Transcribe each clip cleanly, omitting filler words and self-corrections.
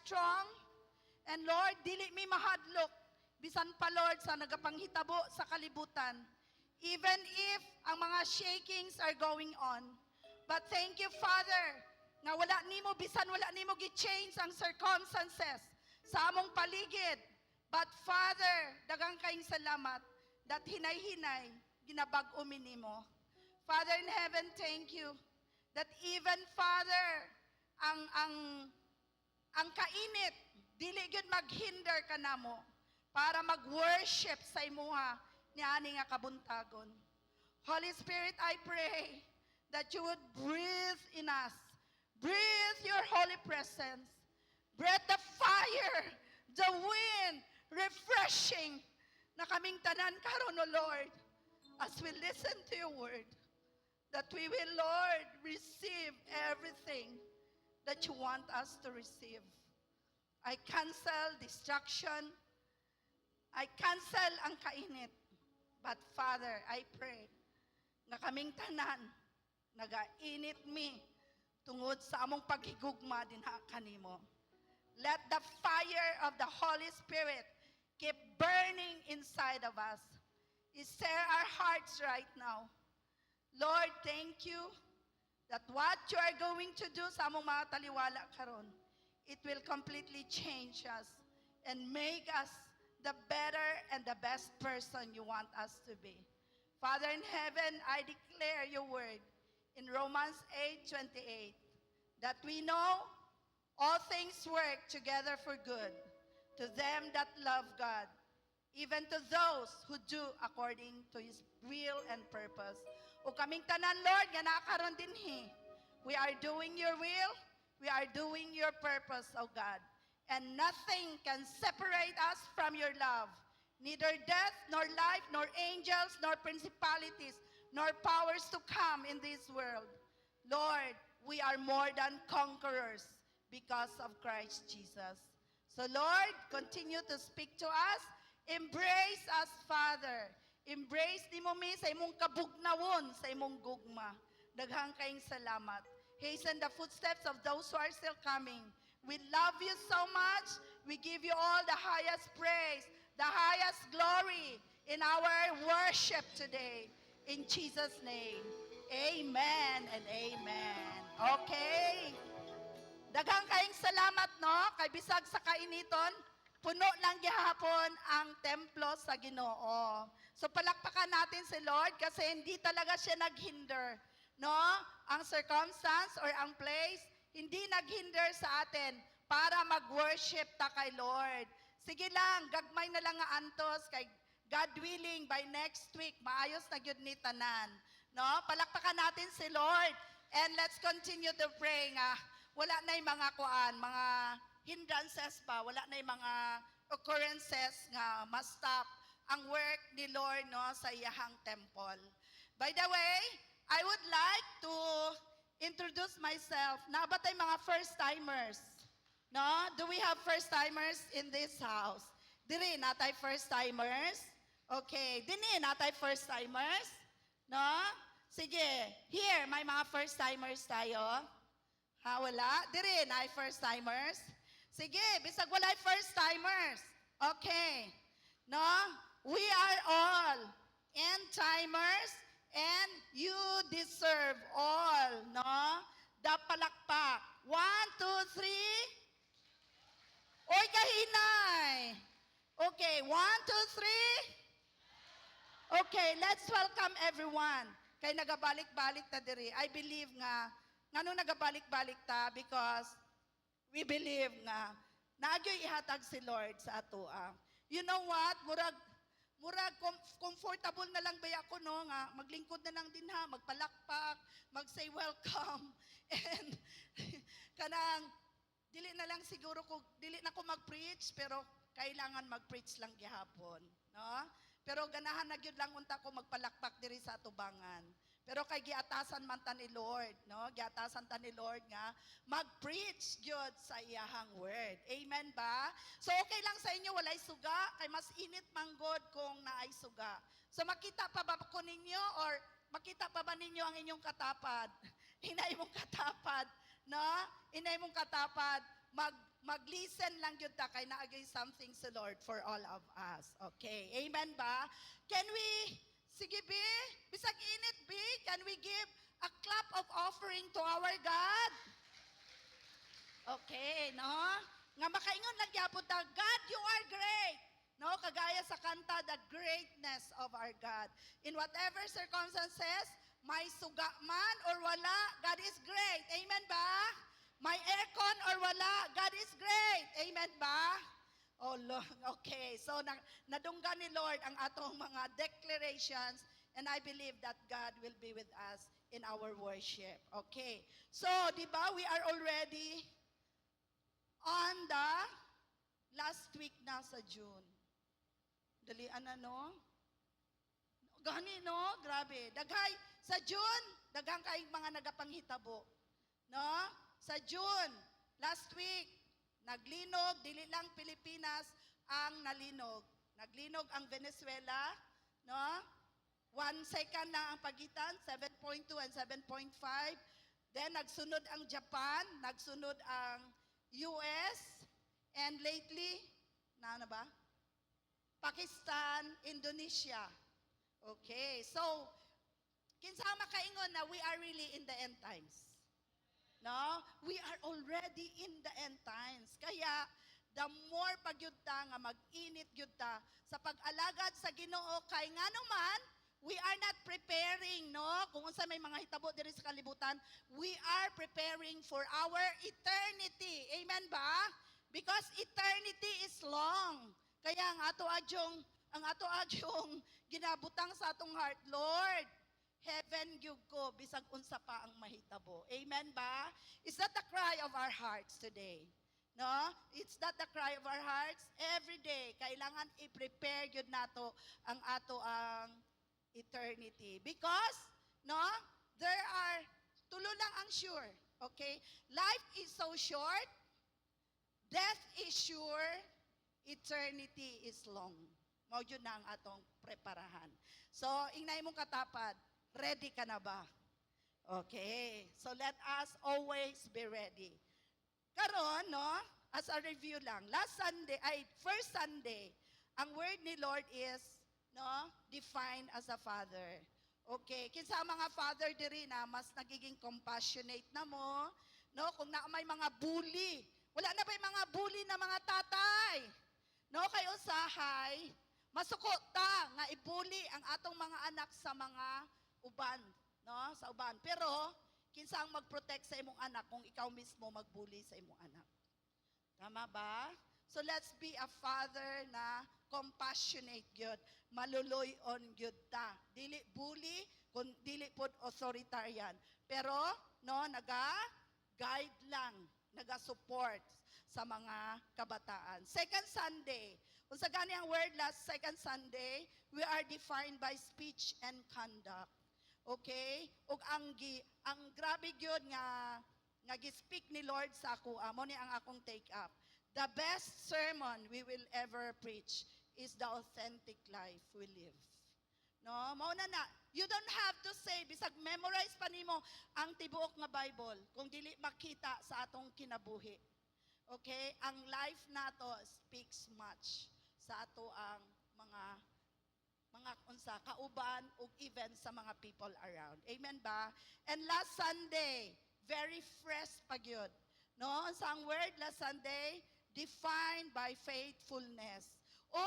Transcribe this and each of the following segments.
strong. And Lord, dili mi mahadlok. Bisan pa Lord sa nagapanghitabo sa kalibutan. Even if ang mga shakings are going on. But thank you, Father, nga wala nimo, bisan wala nimo gi-change ang circumstances sa among paligid. But Father, daghang kayong salamat that hinay-hinay ginabag-o mi nimo. Father in heaven, thank you that even Father, ang kainit, dili gyud maghinder kanamo para mag-worship sa imuha ni ani nga kabuntagon. Holy Spirit, I pray that you would breathe in us. Breathe your holy presence. Breathe the fire, the wind, refreshing na kaming tanan karon, O Lord, as we listen to your word, that we will, Lord, receive everything that you want us to receive. I cancel distraction. I cancel ang kainit. But Father, I pray nga kaming tanan nagainit mi tungod sa among paghigugma dinha kanimo. Let the fire of the Holy Spirit keep burning inside of us. Stir our hearts right now. Lord, thank you that what you are going to do sa among mga taliwala karon, it will completely change us and make us the better and the best person you want us to be. Father in heaven, I declare your word in Romans 8:28, that we know all things work together for good to them that love God, even to those who do according to His will and purpose. O kaming tanan, Lord, nga nakaroon dinhi, we are doing your will, we are doing your purpose, O God. And nothing can separate us from your love. Neither death, nor life, nor angels, nor principalities, nor powers to come in this world. Lord, we are more than conquerors because of Christ Jesus. So Lord, continue to speak to us. Embrace us, Father. Embrace ni mo mi sa imong kabugnawon, sa imong gugma. Daghang kayong salamat. Hasten the footsteps of those who are still coming. We love you so much. We give you all the highest praise, the highest glory in our worship today. In Jesus' name, amen and amen. Okay. Daghang kayong salamat, no? Kay bisag sa kainiton, puno lang gihapon ang templo sa Ginoo. So palakpakan natin si Lord kasi hindi talaga siya naghinder, no? Ang circumstance or ang place, hindi naghinder sa atin para mag-worship ta kay Lord. Sige lang, gagmay na lang nga antos kay God willing, by next week, maayos na gyud ni tanan. No? Palakpakan natin si Lord. And let's continue to pray nga. Wala na yung mga mga hindrances pa. Wala na yung mga occurrences nga must stop ang work ni Lord, no, sa iyahang temple. By the way, I would like to introduce myself. Nabatay mga first-timers. No? Do we have first-timers in this house? Diri, natay first-timers? Okay, dini, natay first-timers? No? Sige, here, may mga first-timers tayo. Ha, wala? Diri, natay first-timers? Sige, bisag walay first-timers. Okay. No? We are all end-timers and you deserve all, no? Dapalakpak. 1, 2, 3. Oy, kahinay. Okay, 1, 2, 3. Okay, let's welcome everyone. Kay nagabalik-balik ta diri. I believe nga, ngano nagabalik-balik ta because we believe nga nagyoy ihatag si Lord sa atoa. You know what? Murag comfortable na lang ba ako, no, nga maglingkod na lang din ha, magpalakpak, mag-say welcome, and kanang dili na lang siguro ko, dili na ko mag-preach, pero kailangan mag-preach lang gihapon, no? Pero ganahan na gyud lang unta ko magpalakpak diri sa atubangan. Pero kay giatasan man ta ni Lord, no? Giatasan ta ni Lord nga mag-preach gyud sa iyahang word. Amen ba? So okay lang sa inyo walay suga, kay mas init manggod kung naay suga. So makita pa ba ko ninyo or makita pa ba ninyo ang inyong katapad? Inay mong katapad, no? Inay mong katapad mag-listen lang yun ta, kay naagay something sa Lord for all of us. Okay, amen ba? Can we, sige B, bisag init B, can we give a clap of offering to our God? Okay, no? Nga makaingon lang gyapon ta, God, you are great. No, kagaya sa kanta, the greatness of our God. In whatever circumstances, may suga man or wala, God is great. Amen ba? May aircon or wala, God is great. Amen ba? Oh Lord, okay. So nadunggan ni Lord ang atong mga declarations, and I believe that God will be with us in our worship. Okay. So, di ba, we are already on the last week na sa June. Dalian na, no? Gani, no? Grabe. Daghay, sa June, daghang kay mga nagapanghitabo. No? Sa June, last week, naglinog, dili lang Pilipinas ang nalinog. Naglinog ang Venezuela, no? 1 second na ang pagitan, 7.2 and 7.5. Then, nagsunod ang Japan, nagsunod ang US, and lately, na ba? Pakistan, Indonesia. Okay, so, kinsa makaingon na we are really in the end times. No? We are already in the end times. Kaya, the more pagyud ta nga mag-init gyud ta sa pag-alagad sa Ginoo kay nganuman, we are not preparing, no? Kung unsa may mga hitabo diri sa kalibutan, we are preparing for our eternity. Amen ba? Because eternity is long. Kaya ang ato adyong ginabutang sa atong heart, Lord, heaven gyud ko bisag unsa pa ang mahitabo. Amen ba? Is that the cry of our hearts today? No? It's that the cry of our hearts every day. Kailangan i-prepare gyud nato ang ato ang eternity. Because, no, there are, tulo lang ang sure, okay? Life is so short, death is sure, eternity is long. Mao yun na ang atong preparahan. So, ingnay mong katapat, ready ka na ba? Okay, so let us always be ready. Karon, no, as a review lang, first Sunday, ang word ni Lord is, no, defined as a father. Okay, kinsa ang mga father diri na mas nagiging compassionate na mo, no, kung na may mga bully, wala na ba yung mga bully na mga tatay? No, kay usahay, masuko ta nga ibuli ang atong mga anak sa mga uban, no, sa uban. Pero kinsa ang mag-protect sa imong anak kung ikaw mismo magbuli sa imong anak? Tama ba? So let's be a father na compassionate gyud, maluluy-on gyud ta. Dili bully, kun dili pod authoritarian. Pero no, naga-guide lang, naga-support sa mga kabataan. Second Sunday, unsa gani ang word last second Sunday, we are defined by speech and conduct. Okay? Ug ang grabe gyud nga gi-speak ni Lord sa ako, mo ni ang akong take up. The best sermon we will ever preach is the authentic life we live. No, mao na. You don't have to say bisag memorize pa nimo ang tibuok nga Bible kung dili makita sa atong kinabuhi. Okay? Ang life nato speaks much sa ato ang mga unsa kauban ug even sa mga people around. Amen ba? And last Sunday, very fresh pa gyud. No, sa ang word last Sunday, defined by faithfulness. O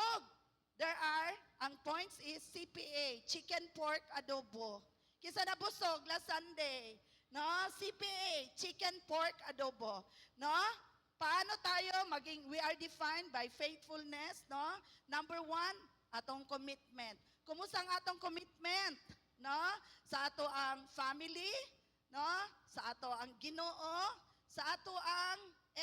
there are, ang points is CPA, chicken pork adobo. Kisa nabusog last Sunday, no? CPA, chicken pork adobo, no? Paano tayo we are defined by faithfulness, no? Number 1, atong commitment. Kumusta ang atong commitment, no? Sa ato ang family, no? Sa ato ang Ginoo, sa ato ang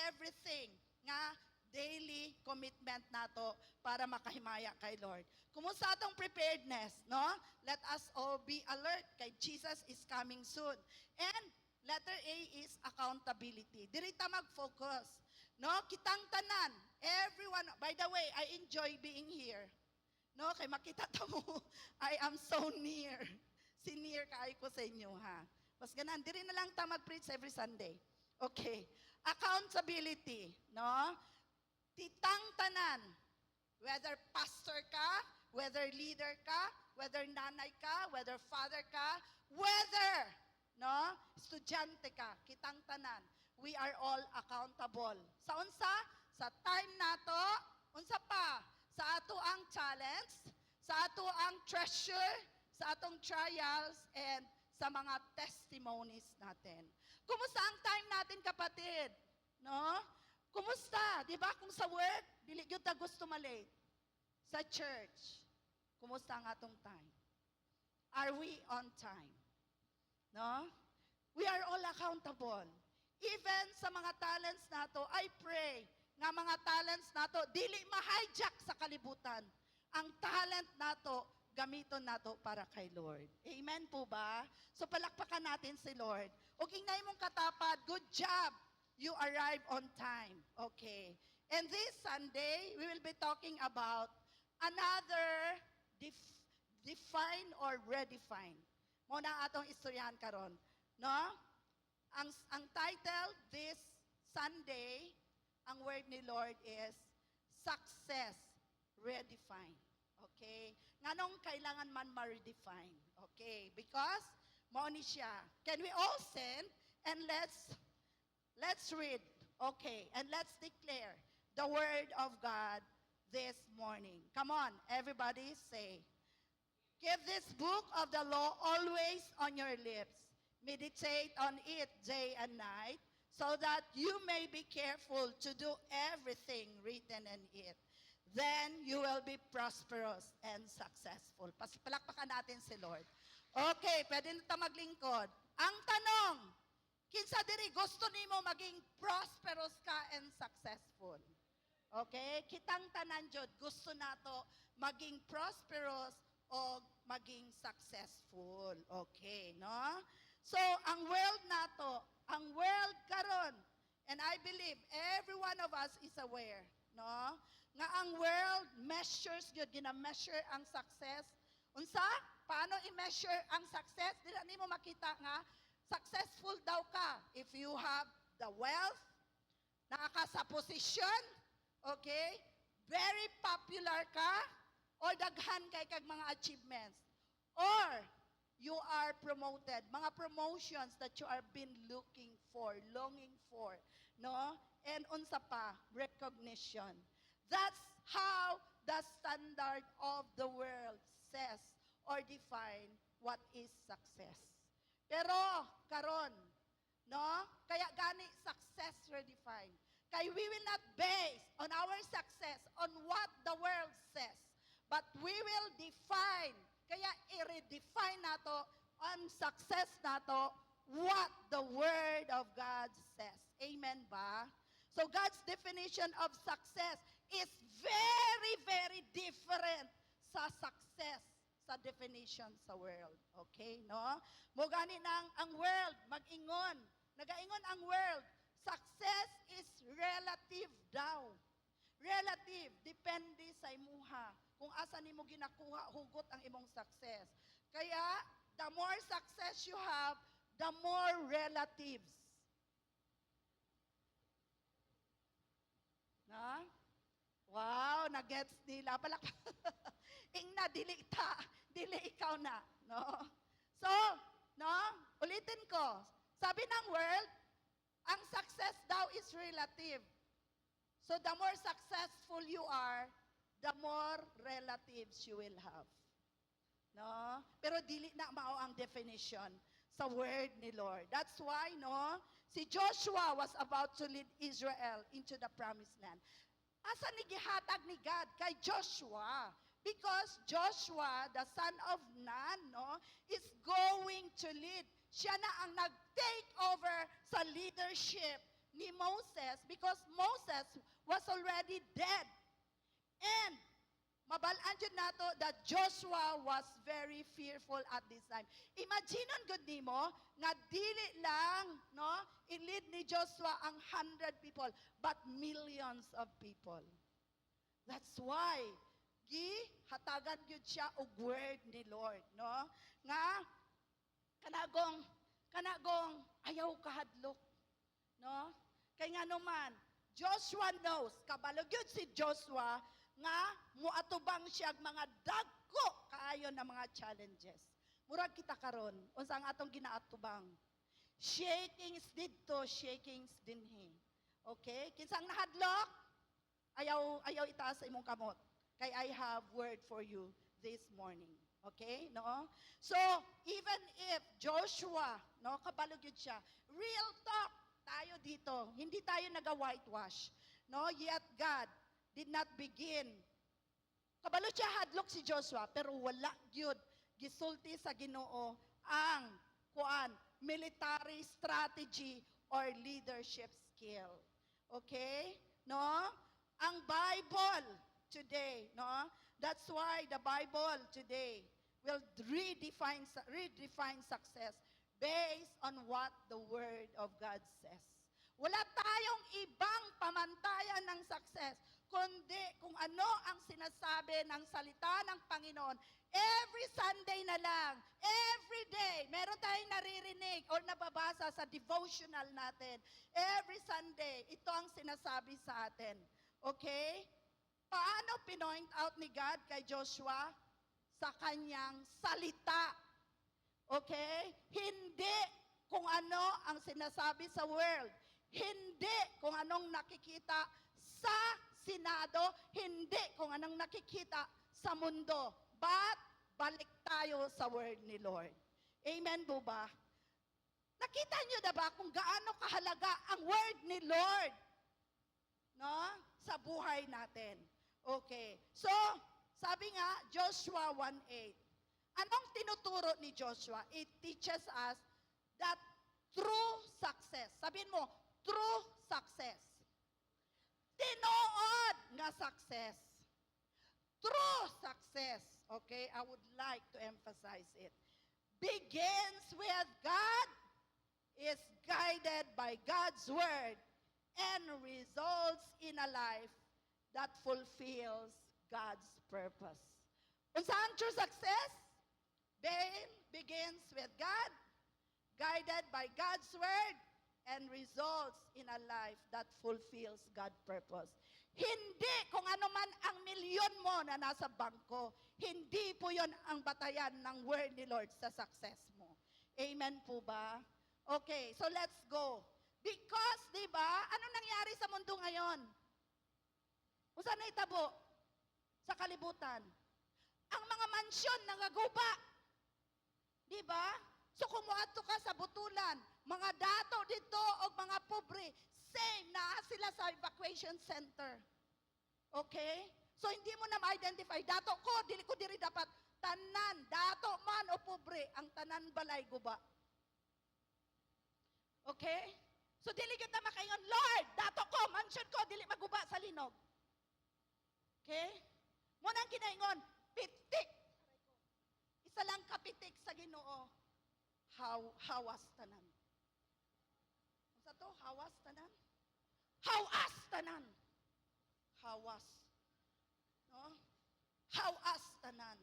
everything nga daily commitment nato para makahimaya kay Lord. Kumusta atong preparedness, no? Let us all be alert kay Jesus is coming soon. And letter A is accountability. Diri ta mag-focus. No, kitang tanan, everyone, by the way, I enjoy being here. No, kay makita ta mo, I am so near. Near kaayo ko sa inyo, ha. Mas ganan, diri na lang ta mag-preach every Sunday. Okay. accountability, no? Titang tanan, whether pastor ka, whether leader ka, whether nanay ka, whether father ka, whether, no, estudyante ka, kitang tanan, we are all accountable. Sa unsa? Sa time nato, unsa pa? Sa ato ang challenge, sa ato ang treasure, sa atong trials, and sa mga testimonies natin. Kumusta ang time natin, kapatid? No? Kumusta? Di ba? Kung sa work, dili gyud ta gusto malate. Sa church, kumusta ang atong time? Are we on time? No? We are all accountable. Even sa mga talents nato, I pray nga mga talents nato dili ma-hijack sa kalibutan. Ang talent nato gamiton nato para kay Lord. Amen po ba? So palakpakan natin si Lord. Ug ingay mong katapat, good job. You arrive on time. Okay. And this Sunday, we will be talking about another define or redefine. Muna atong istoryahan karon, no? Ang title this Sunday, ang word ni Lord is success redefine. Okay? Nganong kailangan man ma-redefine? Okay? Because mao ni siya. Can we all stand and let's read. Okay, and let's declare the word of God this morning. Come on, everybody say, keep this book of the law always on your lips. Meditate on it day and night, so that you may be careful to do everything written in it. Then you will be prosperous and successful. Palakpakan natin si Lord. Okay, pwede na tayo maglingkod. Ang tanong, kinsa diri gusto nimo maging prosperous ka and successful? Okay? Kitang tanan jud gusto nato maging prosperous o maging successful. Okay, no? So, ang world nato, ang world karon, and I believe every one of us is aware, no? Nga ang world measures yun, gina-measure ang success. Unsa? Paano i-measure ang success? Dili nimo makita nga successful daw ka if you have the wealth, nakaka sa posisyon, okay? Very popular ka, or daghan kay kag mga achievements, or you are promoted, mga promotions that you are been looking for, longing for, no? And unsa pa, recognition. That's how the standard of the world says or define what is success. Pero karon, no? Kaya gani success redefined. Kay we will not base on our success on what the world says, but we will define, kaya i-redefine nato on success nato what the Word of God says. Amen ba? So God's definition of success is very, very different sa success sa definition sa world. Okay, no? Mo gani nang ang world mag-ingon. Nagaingon ang world, success is relative daw. Relative, depende sa imuha. Kung asa nimo ginakuha, hugot ang imong success. Kaya, the more success you have, the more relatives. Na? Wow, na-gets nila. Ingna, dili ta. Dili ikaw na. No? So, no? Ulitin ko. Sabi ng world, ang success daw is relative. So, the more successful you are, the more relatives you will have. No? Pero dili na mao ang definition sa word ni Lord. That's why, no? Si Joshua was about to lead Israel into the promised land. Asa ni gihatag ni God kay Joshua? Because Joshua, the son of Nun, no, is going to lead. Siya na ang nag-take over sa leadership ni Moses because Moses was already dead. And mabalaan dyan nato that Joshua was very fearful at this time. Imagineon gud nimo nga dili lang, no, i-lead ni Joshua ang 100 people, but millions of people. That's why hatagan gyud siya og word ni Lord, no? Nga kanagong ayaw kahadlok, no? Kay nga naman, Joshua knows, kabalo gyud si Joshua, nga muatubang siya mga dagko kaayo na mga challenges. Murag kita karon, unsa ang atong ginaatubang? Shakings didto, shakings dinhi. Okay? Kinsang nahadlok, ayaw itaas sa imong kamot. Kay I have word for you this morning. Okay? No? So, even if Joshua, no, kabalo gyud siya, real talk tayo dito. Hindi tayo naga-whitewash. No? Yet God did not begin. Kabalo siya hadlok si Joshua, pero wala gyud gisulti sa Ginoo ang military strategy or leadership skill. Okay? No? Ang Bible today, no? That's why the Bible today will redefine success based on what the Word of God says. Wala tayong ibang pamantayan ng success, kundi kung ano ang sinasabi ng salita ng Panginoon. Every Sunday na lang, every day, meron tayong naririnig o nababasa sa devotional natin. Every Sunday, ito ang sinasabi sa atin. Okay? Paano pinoint out ni God kay Joshua? Sa kanyang salita. Okay? Hindi kung ano ang sinasabi sa world. Hindi kung anong nakikita sa Senado. Hindi kung anong nakikita sa mundo. But, balik tayo sa word ni Lord. Amen po ba? Nakita niyo na ba kung gaano kahalaga ang word ni Lord? No? Sa buhay natin. Okay. So, sabi nga, Joshua 1:8. Anong tinuturo ni Joshua? It teaches us that true success. Sabihin mo, true success. Tinuod nga success. True success. Okay, I would like to emphasize it. Begins with God, is guided by God's word, and results in a life that fulfills God's purpose. Unsaang true success? Begins with God, guided by God's word, and results in a life that fulfills God's purpose. Hindi kung ano man ang milyon mo na nasa bangko, hindi po yon ang batayan ng word ni Lord sa success mo. Amen po ba? Okay, so let's go. Because, di ba, ano nangyari sa mundo ngayon? Kung saan na itabo? Sa kalibutan. Ang mga mansyon nangaguba. Di ba? So kumuadto ka sa butulan, mga dato dito o mga pobre, same na sila sa evacuation center. Okay? So hindi mo na ma-identify, dato ko, dili ko diri dapat, tanan, dato man o pobre, ang tanan balay guba. Okay? So dili gyud na makaingon, Lord, dato ko, mansion ko, dili maguba sa linog. Okay? Mo nang kinaingon, pitik. Isa lang kapitik sa Ginoo. Hawas tanan. Unsa to? Hawas tanan? Hawas tanan. Hawas. No? Hawas tanan.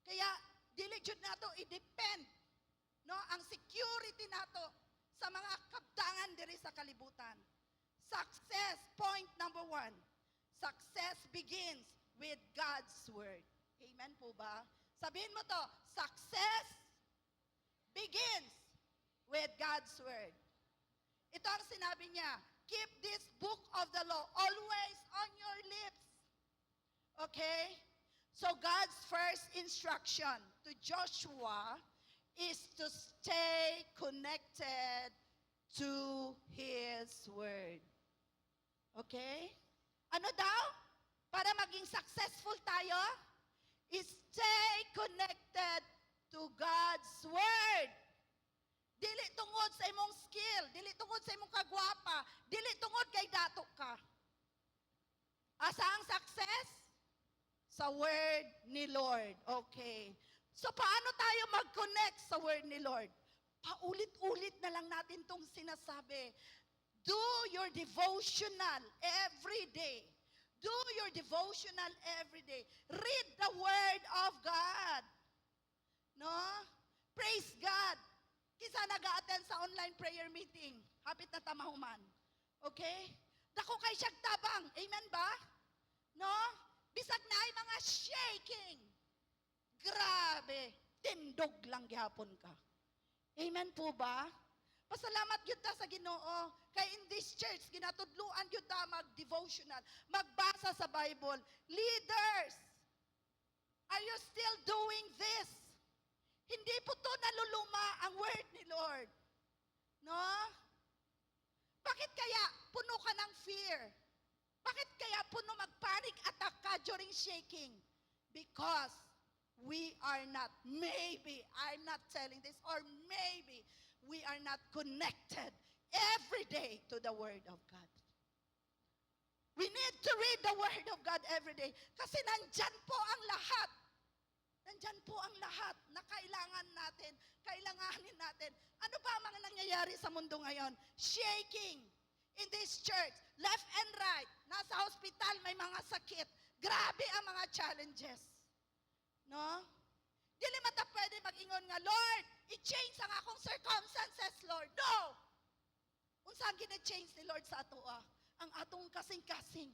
Kaya dili jud nato i-depend no ang security nato sa mga kabtangan diri sa kalibutan. Success, point number 1. Success begins with God's word. Amen po ba? Sabihin mo to, success begins with God's word. Ito ang sinabi niya, keep this book of the law always on your lips. Okay? So God's first instruction to Joshua is to stay connected to His word. Okay? Ano daw? Para maging successful tayo, stay connected to God's word. Dili tungod sa imong skill, dili tungod sa imong kagwapa, dili tungod kay dato ka. Asa ang success? Sa word ni Lord. Okay. So paano tayo mag-connect sa word ni Lord? Paulit-ulit na lang natin tong sinasabi. Do your devotional every day. Do your devotional every day. Read the word of God. No? Praise God. Kisa nag-attend sa online prayer meeting. Hapit na tamahuman. Okay? Dako kay siyang tabang. Amen ba? No? Bisag na ay mga shaking. Grabe. Tindog lang gihapon ka. Amen po ba? Pasalamat yun ta sa Ginoo. Kay in this church, ginatudluan yun ta mag-devotional, magbasa sa Bible. Leaders, are you still doing this? Hindi po to naluluma ang word ni Lord. No? Bakit kaya puno ka ng fear? Bakit kaya puno mag-panic attack ka during shaking? Because we are not, maybe, I'm not telling this, or maybe, we are not connected every day to the Word of God. We need to read the Word of God every day. Kasi nandyan po ang lahat. Nandyan po ang lahat na kailangan natin, kailanganin natin. Ano ba ang mga nangyayari sa mundo ngayon? Shaking in this church, left and right. Nasa hospital, may mga sakit. Grabe ang mga challenges. No? Dili mata pwede mag-ingon nga, Lord, i-change ang akong circumstances, Lord. No! Unsang gina-change ni Lord sa ato ang atong kasing-kasing.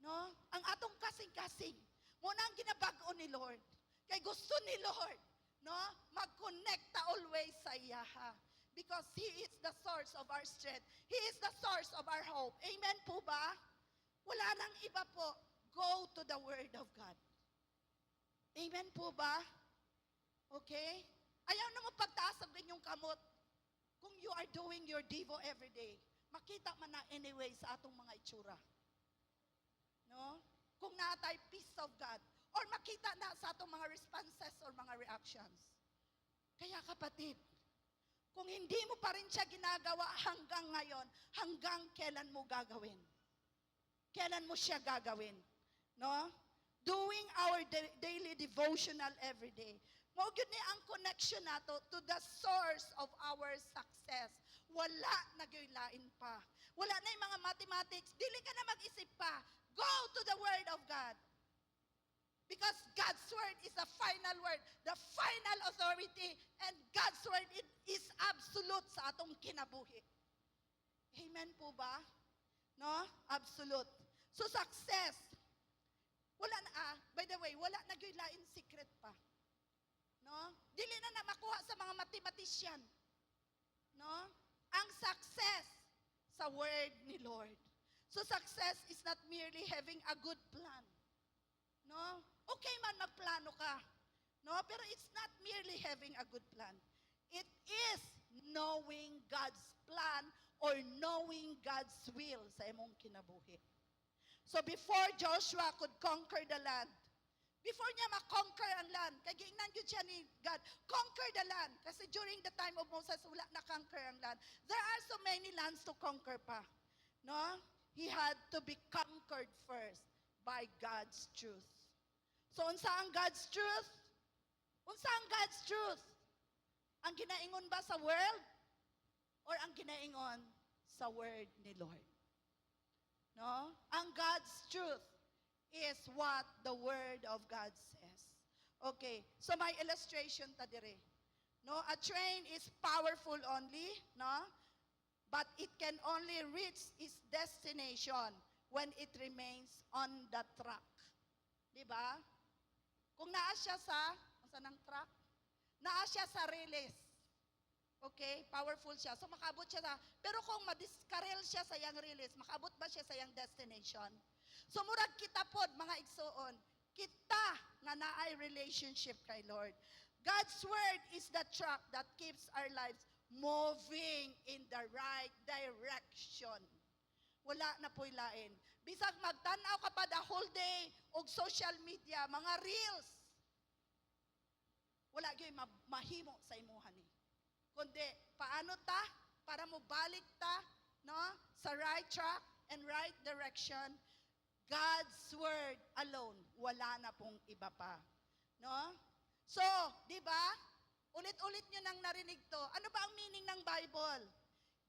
No? Ang atong kasing-kasing. Muna ang ginabag-o ni Lord. Kay gusto ni Lord, no? Mag-connect ta always sa iyaha. Because He is the source of our strength. He is the source of our hope. Amen po ba? Wala nang iba po. Go to the Word of God. Amen po ba? Okay? Ayaw na mo pagtaas ang inyong kamot. Kung you are doing your devo every day, makita man na anyway sa atong mga itsura. No? Kung naatay peace of God, or makita na sa atong mga responses or mga reactions. Kaya kapatid, kung hindi mo pa rin siya ginagawa hanggang ngayon, hanggang kailan mo gagawin? Kailan mo siya gagawin? No? Doing our daily devotional every day. Mao gyud ni ang connection nato to the source of our success. Wala na gyud lain pa. Wala na yung mga mathematics. Dili ka na mag-isip pa. Go to the Word of God. Because God's Word is the final word, the final authority, and God's Word is absolute sa atong kinabuhi. Amen po ba? No? Absolute. So success. Wala na, by the way, wala na gyud lain secret pa. No? Dili na makuha sa mga mathematician. No? Ang success sa word ni Lord. So success is not merely having a good plan. No? Okay man magplano ka. No? Pero it's not merely having a good plan. It is knowing God's plan or knowing God's will sa imong kinabuhi. So before Joshua could conquer the land, before niya ma-conquer ang land, kaya giingnan yun siya ni God, conquer the land. Kasi during the time of Moses, wala na-conquer ang land. There are so many lands to conquer pa. No? He had to be conquered first by God's truth. So, unsa ang God's truth? Unsa ang God's truth? Ang ginaingon ba sa world? Or ang ginaingon sa word ni Lord? No? Ang God's truth is what the Word of God says. Okay, so my illustration ta dire. No, a train is powerful only, no? But it can only reach its destination when it remains on the track. Di ba? Kung naa siya sa, asa ng track? Naa siya sa release. Okay, powerful siya. So makaabot siya sa, pero kung madiskarel siya sa yang release, makaabot ba siya sa yang destination? So murag kita pod mga igsoon, kita nga naay relationship kay Lord. God's word is the track that keeps our lives moving in the right direction. Wala na po'y lain. Bisag magtanaw ka pa the whole day og social media, mga reels. Wala gyud mahimo sa imuha ni. Kundi paano ta para mo balik ta, no, sa right track and right direction. God's word alone, wala na pong iba pa. No? So, di ba? Ulit-ulit nyo nang narinig to. Ano ba ang meaning ng Bible?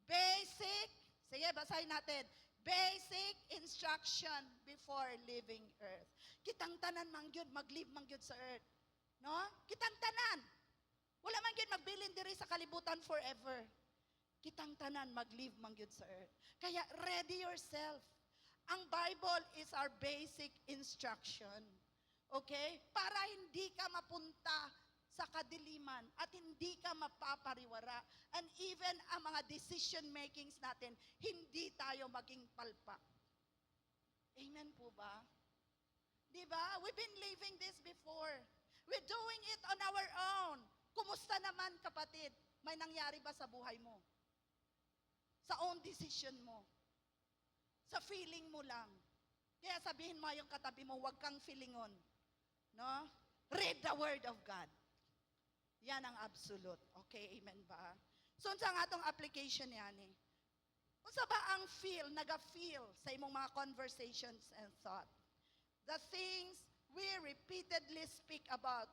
Basic, sige, basahin natin. Basic instruction before leaving earth. Kitang tanan mangyud, mag-live mangyud sa earth. No? Kitang tanan. Wala mangyud magbilin diri sa kalibutan forever. kitang tanan mag-live man gyud sa earth. Kaya ready yourself. Ang Bible is our basic instruction. Okay? Para hindi ka mapunta sa kadiliman at hindi ka mapapariwara. And even ang mga decision makings natin, hindi tayo maging palpak. Amen po ba? Di ba? We've been living this before. We're doing it on our own. Kumusta naman, kapatid? May nangyari ba sa buhay mo? Sa own decision mo? Sa feeling mo lang? Kaya sabihin mo yung katabi mo, huwag kang feelingon. No? Read the Word of God. Yan ang absolute. Okay, amen ba? So, sa atong application yan eh. Unsa ba ang feel, naga-feel sa imong mga conversations and thought? The things we repeatedly speak about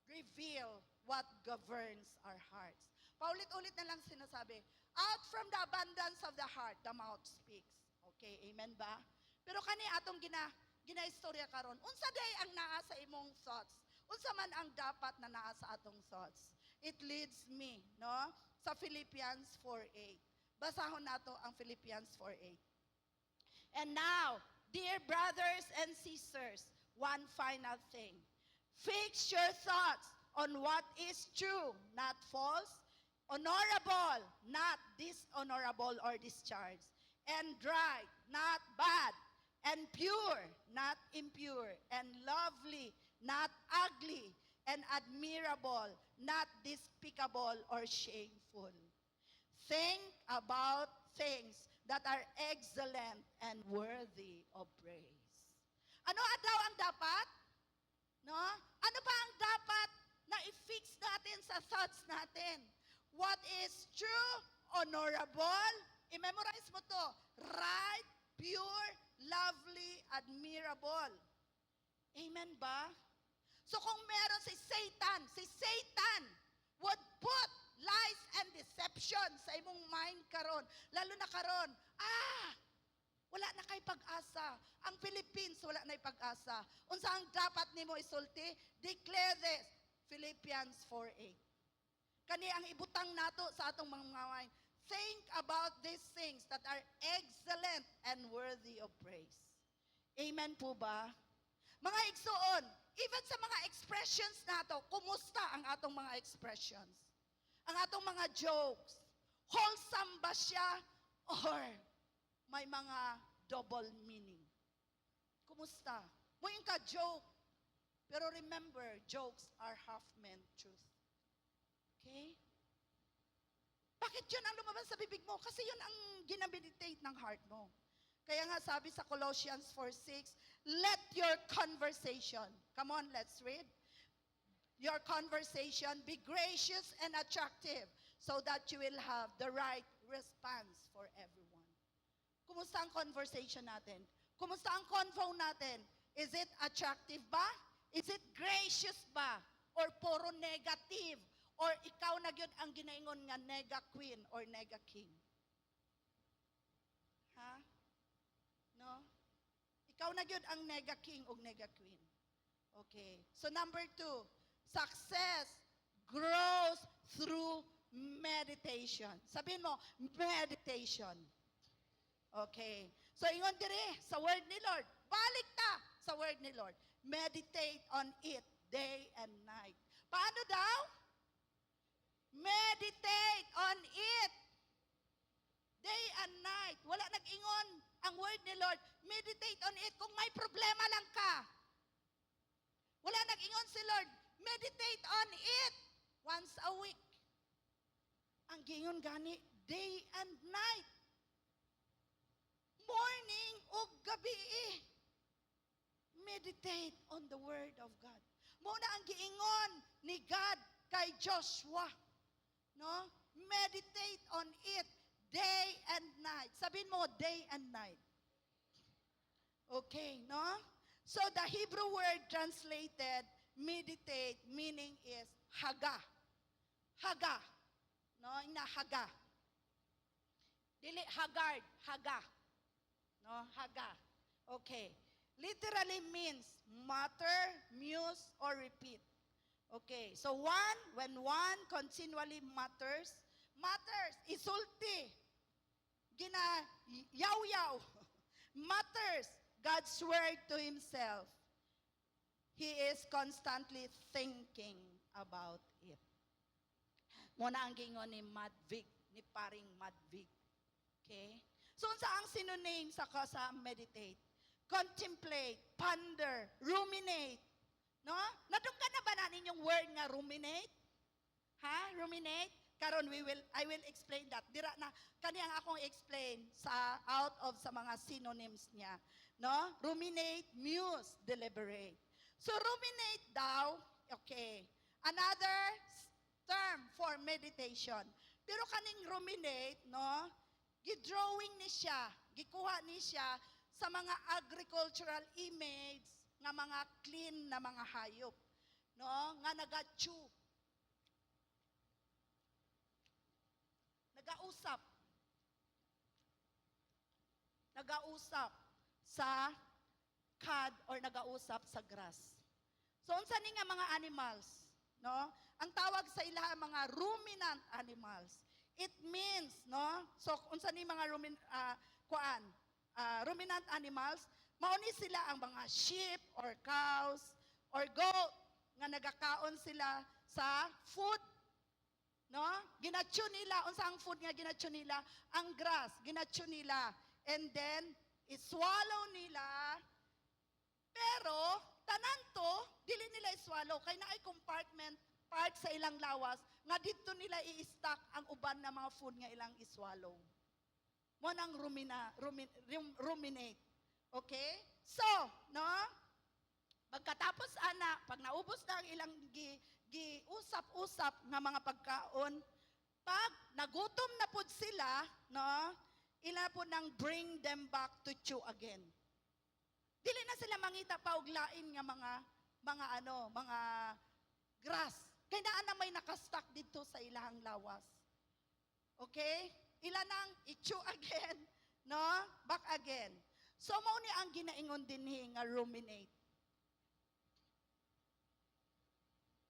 reveal what governs our hearts. Paulit-ulit na lang sinasabi, out from the abundance of the heart, the mouth speaks. Okay, amen ba? Pero kani atong ginaistorya karon, unsa day ang naa sa imong thoughts? Unsa man ang dapat na naa sa atong thoughts? It leads me, no? Sa Philippians 4:8. Basahon nato ang Philippians 4:8. And now, dear brothers and sisters, one final thing. Fix your thoughts on what is true, not false, honorable, not dishonorable or discharged, and right, not bad, and pure, not impure, and lovely, not ugly, and admirable, not despicable or shameful. Think about things that are excellent and worthy of praise. Ano daw ang dapat? No? Ano ba ang dapat na i-fix natin sa thoughts natin? What is true, honorable, i-memorize mo to, right, pure, lovely, admirable. Amen ba? So kung meron si Satan would put lies and deception sa imong mind karon, lalo na karon, wala na kay pag-asa. Ang Philippines, wala na pag-asa. Unsa ang dapat nimo isulti? Declare this, Philippians 4:8. Kani ang ibutang nato sa atong mga mind. Think about these things that are excellent and worthy of praise. Amen po ba? Mga igsoon, even sa mga expressions nato, kumusta ang atong mga expressions? Ang atong mga jokes, wholesome ba siya or may mga double meaning? Kumusta? Mo yung ka-joke. Pero remember, jokes are half-meant truth. Okay? Bakit yun ang lumabas sa bibig mo? Kasi yun ang ginameditate ng heart mo. Kaya nga sabi sa Colossians 4:6, let your conversation, come on, let's read. Your conversation be gracious and attractive so that you will have the right response for everyone. Kumusta ang conversation natin? Kumusta ang convo natin? Is it attractive ba? Is it gracious ba? Or puro negative? Or ikaw na yun ang ginaingon nga nega queen or nega king? Ha? No? Ikaw na yun ang nega king o nega queen. Okay. So number 2, success grows through meditation. Sabihin mo, meditation. Okay. So ingon dire sa word ni Lord. Balik ta sa word ni Lord. Meditate on it day and night. Paano daw? Meditate on it day and night. Wala nag-ingon ang word ni Lord. Meditate on it kung may problema lang ka. Wala nag-ingon si Lord. Meditate on it once a week. Ang gingon gani, day and night. Morning o gabi. Meditate on the Word of God. Muna ang giingon ni God kay Joshua. No? Meditate on it day and night. Sabihin mo, day and night. Okay, no? So the Hebrew word translated meditate, meaning is haga. Haga. No? Ina haga. Dili hagard, haga. No? Haga. Okay. Literally means mutter, muse, or repeat. Okay. So when one continually mutters, matters, isulti, ginayaw-yaw, matters, God's word to himself. He is constantly thinking about it. Muna ang gingon ni Madvig, ni paring Madvig. Okay? So, unsa ang synonym sa meditate? Contemplate, ponder, ruminate. No? Nadunggan na ba nanin yung word nga ruminate? Ha? Ruminate? Karon I will explain that. Dira na kaniyang akong explain sa out of sa mga synonyms niya. No? Ruminate, muse, deliberate. So ruminate daw, okay. Another term for meditation. Pero kaning ruminate, no? Gidrawing ni siya, gikuha ni siya sa mga agricultural image nga mga clean na mga hayop, no? Nga nagachew. Nagausap sa cud or nagausap sa grass. So unsa ni nga mga animals, no? Ang tawag sa ilaha mga ruminant animals. It means, no? So unsa ni mga ruminant animals, mao ni sila ang mga sheep or cows or goat nga nagakaon sila sa food. No? Ginatyo nila, unsa ang food nga ginatyo nila? Ang grass, ginatyo nila. And then, iswallow nila. Pero, tanan to, dili nila iswallow. Kaya na ay compartment, part sa ilang lawas, nga dito nila i-stack ang uban na mga food nga ilang iswallow. Mo nang ruminate. Okay? So, no? Pagkatapos ana, pag naubos na ang ilang giusap-usap nga mga pagkaon, pag nagutom na pud sila, no? Ila po nang bring them back to chew again. Dili na sila mangita pa og lain nga mga grass. Kaya na may nakastack dito sa ilahang lawas. Okay? Ila nang i-chew again, no? Back again. So mao ni ang ginaingon dinhi nga ruminate.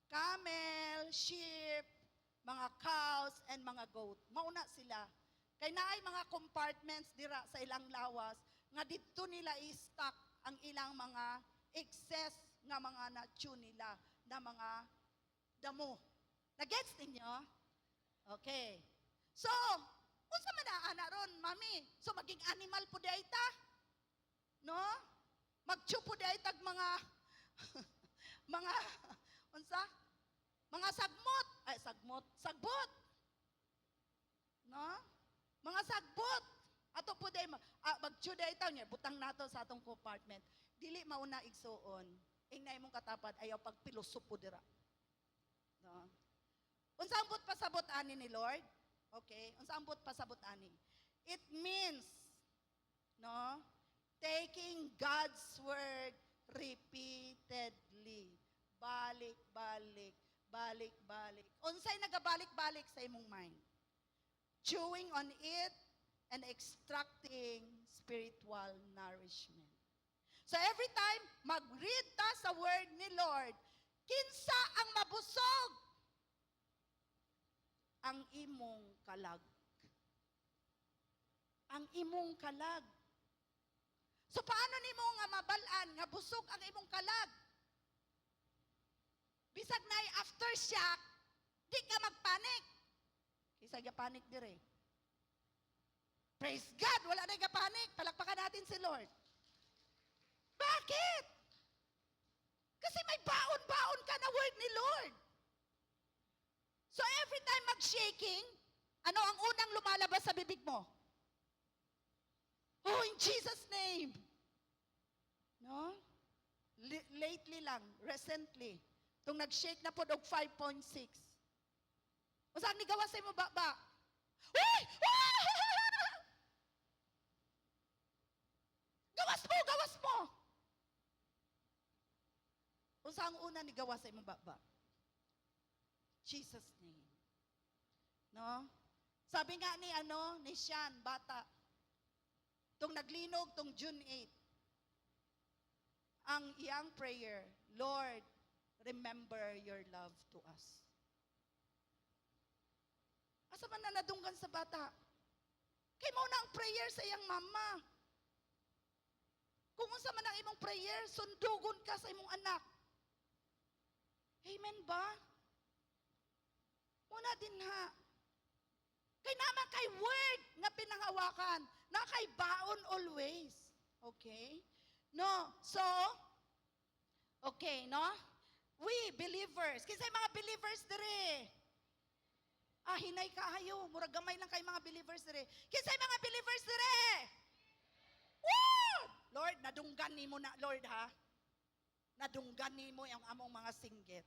Camel, sheep, mga cows, and mga goat. Mauna sila. Kaya naay mga compartments dira sa ilang lawas, nga dito nila i-stock ang ilang mga excess nga mga na-chew nila na mga damo. Na-gets ninyo? Okay. So, unsa man ana ron, mami? So, maging animal po di ta? No? Mag-chew po di tag mga mga unsa? Mga sagbot. No? Mga sagbot. Ato po day mag-chew day taw niya, butang nato sa atong compartment. Dili mauna igsuon. Ingnay mong katapad ayaw pagpilosof po dira. No? Unsa ang but pasabot ani ni Lord? Okay, unsa ang but pasabot ani? It means, no, taking God's word repeatedly. Balik-balik. Unsay nagabalik-balik sa imong mind? Chewing on it and extracting spiritual nourishment. So every time mag-read ta sa word ni Lord, kinsa ang mabusog? Ang imong kalag. Ang imong kalag. So paano nimo nga mabalaan nga busog ang imong kalag? Bisag na aftershock, di ka magpanik. Kisa gapanik dire. Praise God, wala na gapanik. Palakpakan natin si Lord. Bakit? Kasi may baon-baon ka na word ni Lord. So every time mag-shaking, ano ang unang lumalabas sa bibig mo? Oh, in Jesus' name. No? Lately lang, recently, itong nag-shake na po og 5.6. Unsang ni gawas sa imo baba? Uy! Gawas mo! Unsang una ni gawas sa imo baba? Jesus' name. No? Sabi nga ni Sean, bata, tong naglinog tong June 8, ang iyang prayer, Lord, remember your love to us. Asa man na nadunggan sa bata? Kay mo na ang prayer sa iyang mama. Kung unsa man ang imong prayer, sundugon ka sa imong anak. Amen ba? Muna din ha. Kay naman kay word nga pinanghawakan, na kay baon always. Okay? No? So, okay, no? We, believers, kinsay mga believers dire? Hinay kaayo, murag gamay lang kay mga believers dire. Kinsay mga believers dire? Woo! Lord, nadunggan nimo na, Lord ha? Nadunggan nimo ang among mga singgit.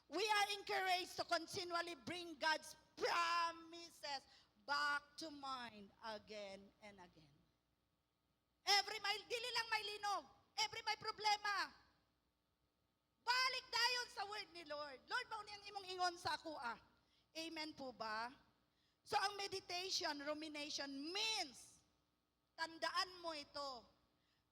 We are encouraged to continually bring God's promises back to mind again and again. Dili lang may linog. Every may problema. Balik dayon sa word ni Lord. Lord, mao ni ang imong ingon sa ako Amen po ba? So ang meditation, rumination means, tandaan mo ito.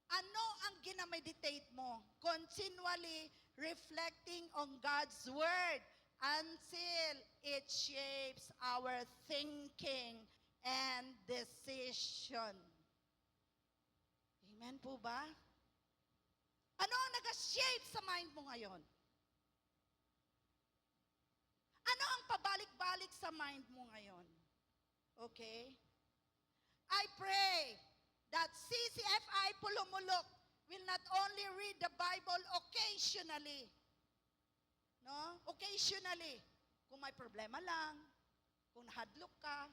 Ano ang ginameditate mo? Continually reflecting on God's word until it shapes our thinking and decision. Amen po ba? Ano ang nag-shape sa mind mo ngayon? Ano ang pabalik-balik sa mind mo ngayon? Okay? I pray that CCFI Pulumulok will not only read the Bible occasionally. No? Occasionally. Kung may problema lang, kung nahadlok ka,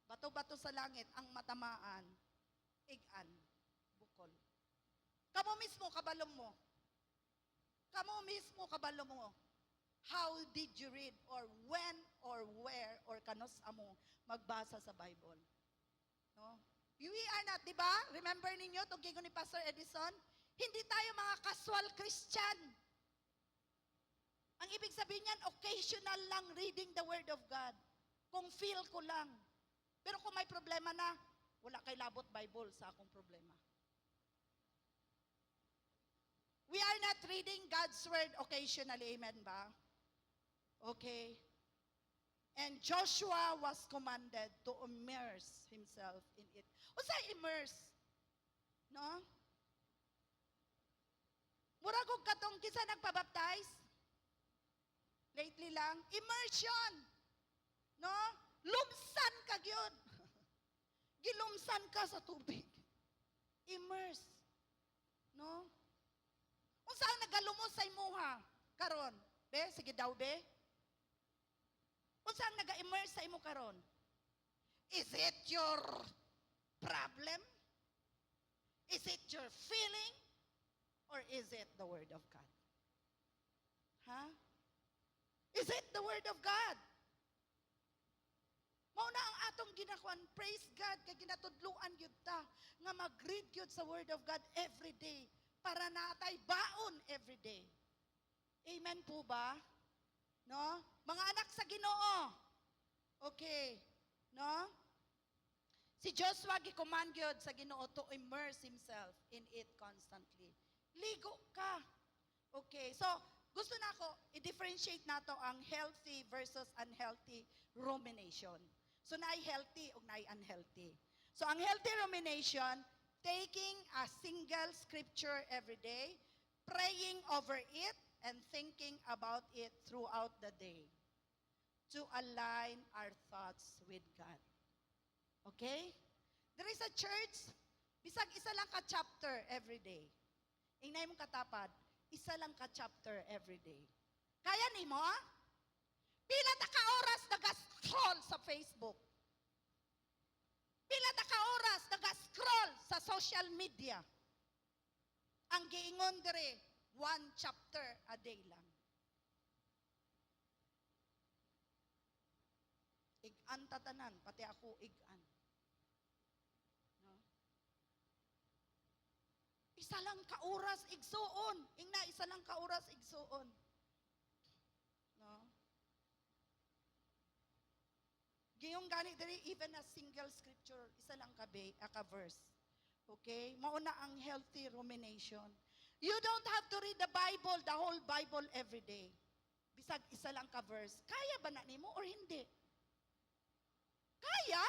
bato-bato sa langit ang matamaan, igan, bukol. Kamo mismo, kabalong mo. Kamo mismo, kabalong mo. How did you read or when or where or kanos amo magbasa sa Bible? No? We are not, di ba? Remember ninyo, itong gigo ni Pastor Edison? Hindi tayo mga casual Christian. Ang ibig sabihin niyan, occasional lang reading the Word of God. Kung feel ko lang. Pero kung may problema na, wala kay labot Bible sa akong problema. We are not reading God's Word occasionally, amen ba? Okay. And Joshua was commanded to immerse himself in it. What's that immerse? No? Muragog katong kisa nagpabaptize? Lately lang? Immersion. No? Lumsan ka gyud. Gilumsan ka sa tubig. Immerse. No? Unsa ang nagalumos sa imuha karon? Be, sige daw be. Unsa ang naga-immerse sa imo karon? Is it your problem? Is it your feeling? Or is it the Word of God? Ha? Is it the Word of God? Mao na ang atong ginakuan, praise God, kay ginatudluan gyud ta nga mag-read gyud sa Word of God every day para natay baon every day. Amen po ba? No? Mga anak sa Ginoo. Okay. No? Si Joshua gi-command gyud sa Ginoo to immerse himself in it constantly. Ligo ka. Okay. So, gusto na ako i-differentiate nato ang healthy versus unhealthy rumination. So, naay healthy o naay unhealthy. So, ang healthy rumination, taking a single scripture every day, praying over it, and thinking about it throughout the day to align our thoughts with God. Okay? There is a church, bisag isa lang ka chapter every day. Ingnay mong katapad, isa lang ka chapter every day. Kaya nimo? Pila ta ka oras naga-scroll sa Facebook? Pila ta ka oras naga-scroll sa social media? Ang giingon dire, 1 chapter a day lang. Igan tatanan, pati ako igan. No? Isa lang ka oras igsuon. Ingna, isa lang ka oras igsuon. No? Giyong gani diri even a single scripture, isa lang ka verse. Okay? Mauna ang healthy rumination. You don't have to read the Bible, the whole Bible every day. Bisag isa lang ka verse. Kaya ba na nimo or hindi? Kaya?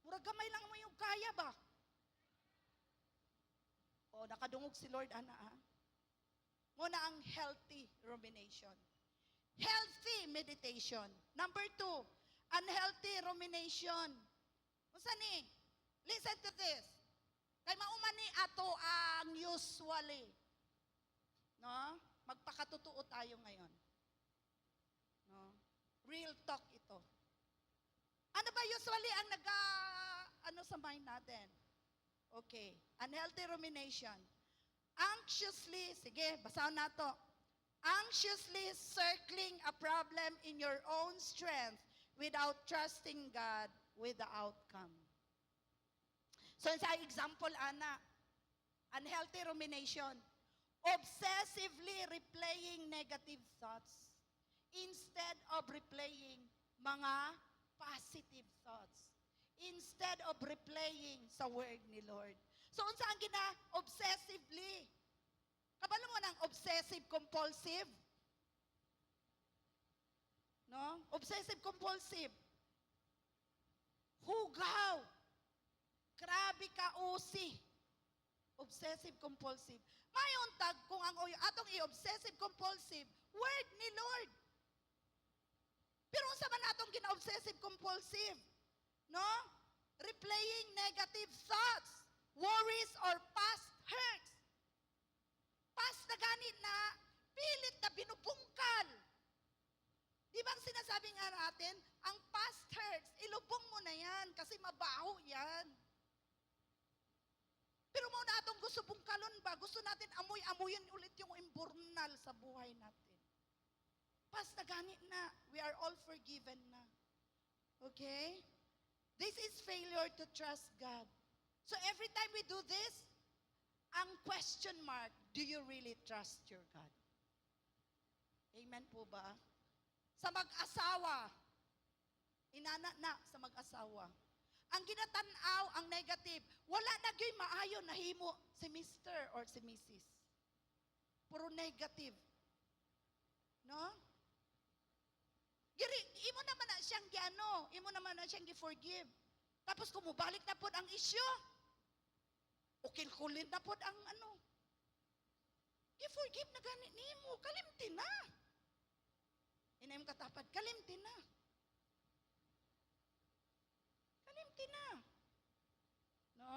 Murag gamay lang mo yung kaya ba? O, nakadungog si Lord, ana, ha? Muna ang healthy rumination. Healthy meditation. Number 2, unhealthy rumination. Unsa ni? Listen to this. Kay mauman ni ato ang usually. No? Magpakatotoo tayo ngayon. No? Real talk ito. Ano ba usually ang sa mind natin? Okay. Unhealthy rumination. Anxiously, sige, basahin nato. Anxiously circling a problem in your own strength without trusting God with the outcome. So, sa example, ana, unhealthy rumination. Obsessively replaying negative thoughts instead of replaying mga positive thoughts. Instead of replaying sa word ni Lord. So, unsa ang obsessively? Kabalo mo ng obsessive-compulsive? No? Obsessive-compulsive. Hugaw. Grabe ka, usi. Obsessive-compulsive. Mayon tag kung ang atong i-obsessive-compulsive, word ni Lord. Pero unsa man atong gina-obsessive-compulsive? No? Replaying negative thoughts, worries, or past hurts. Past na ganit na, pilit na binubungkal. Di ba ang sinasabi nga natin, ang past hurts, ilubong mo na yan kasi mabaho yan. Pero mo na atong gusto bungkalon ba? Gusto natin amoy-amoyin ulit yung imburnal sa buhay natin. Past na ganit na, we are all forgiven na. Okay? This is failure to trust God. So every time we do this, ang question mark, do you really trust your God? Amen po ba? Sa mag-asawa, inana na sa mag-asawa. Ang ginatanaw, ang negative, wala na gyoy maayo nahimo si Mr. or si Mrs. Puro negative. No? Imo naman na siyang imo naman na siyang gi-forgive. Tapos kumubalik na po ang issue. Ukil-kulin na po ang i-forgive na ganit nimo, kalimti na. Inayong katapad, kalimti na. Kalimti na. No?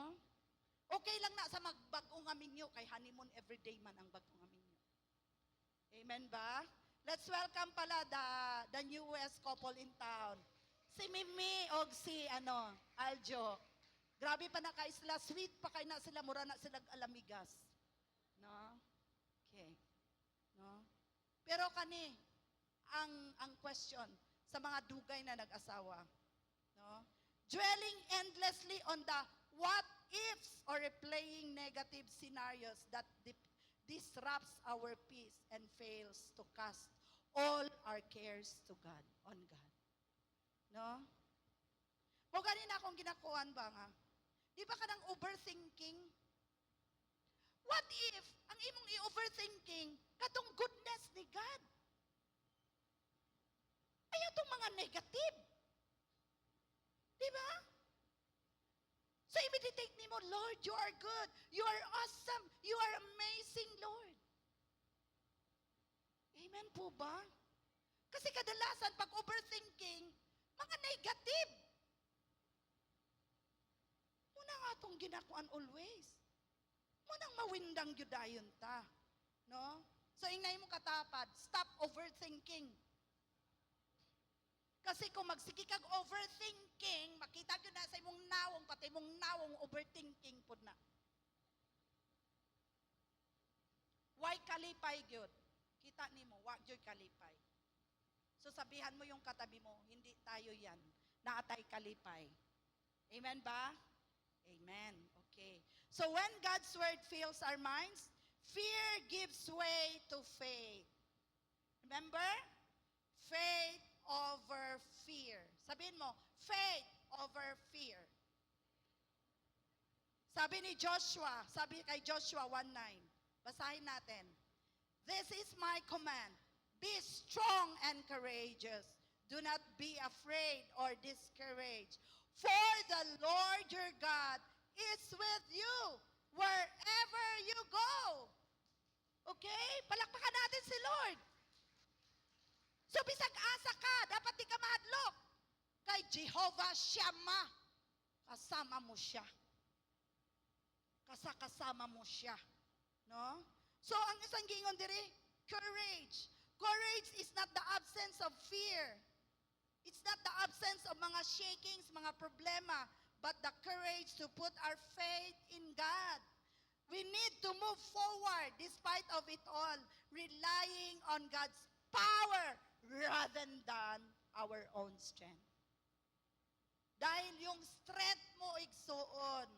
Okay lang na sa magbagong aminyo, kay honeymoon everyday man ang bagong aminyo. Amen ba? Let's welcome pala the newest couple in town. Si Mimi o si Aljo. Grabe pa na kay sila, sweet pa kay na sila, mura na sila alamigas. No? Okay. No? Pero kani, ang question sa mga dugay na nag-asawa, no? Dwelling endlessly on the what ifs or replaying negative scenarios that disrupts our peace and fails to cast all our cares to God, on God. No? O ganina akong ginakuan ba nga? Di ba ka ng overthinking? What if ang imong i-overthinking katong goodness ni God? Ay itong mga negative. Di ba? So i-meditate nimo, Lord, you are good. You are awesome. You are amazing, Lord. Amen po ba? Kasi kadalasan pag overthinking, mga negative. Muna nga itong ginakuan always. Munang mawindang yudayon ta. No? So ingay mo katapad, stop overthinking. Kasi kung magsige kag overthinking, makita gyud na sa imong nawong, pati imong nawong overthinking pud na. Why kalipay gyud? Kita nimo, wa gyud kalipay. So sabihan mo yung katabi mo, hindi tayo yan. Naatay kalipay. Amen ba? Amen. Okay. So when God's word fills our minds, fear gives way to faith. Remember? Faith over fear. Sabihin mo, faith over fear. Sabi ni Joshua, sabi kay Joshua 1:9. Basahin natin. This is my command. Be strong and courageous. Do not be afraid or discouraged. For the Lord your God is with you wherever you go. Okay? Palakpakan natin si Lord. So bisag asa ka, dapat di ka mahadlok. Kay Jehovah Shammah, kasama mo siya. Kasama mo siya. No? So ang isang giingon diri, courage. Courage is not the absence of fear. It's not the absence of mga shakings, mga problema, but the courage to put our faith in God. We need to move forward despite of it all, relying on God's power rather than our own strength. Dahil yung strength mo igsuon,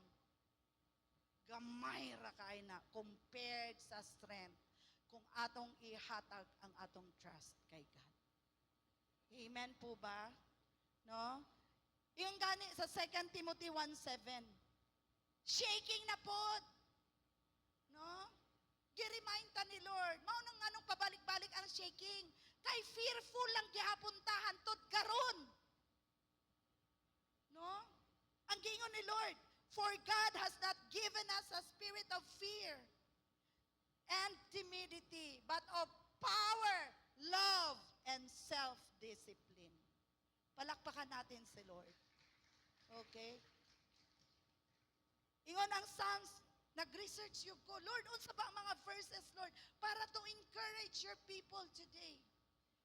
gamay ra kay na compared sa strength kung atong ihatag ang atong trust kay God. Amen po ba? No? Yung gani sa 2 Timothy 1:7. Shaking na po. No? Gi-remind ta ni Lord. Mao nang anong pabalik-balik ang shaking. Kay fearful lang gihapon ta hantud karon. No? Ang gingon ni Lord, for God has not given us a spirit of fear and timidity, but of power, love, and self-discipline. Palakpakan natin si Lord. Okay? Ingon ang Psalms, nag-research yung ko, Lord, unsa ba ang mga verses, Lord, para to encourage your people today?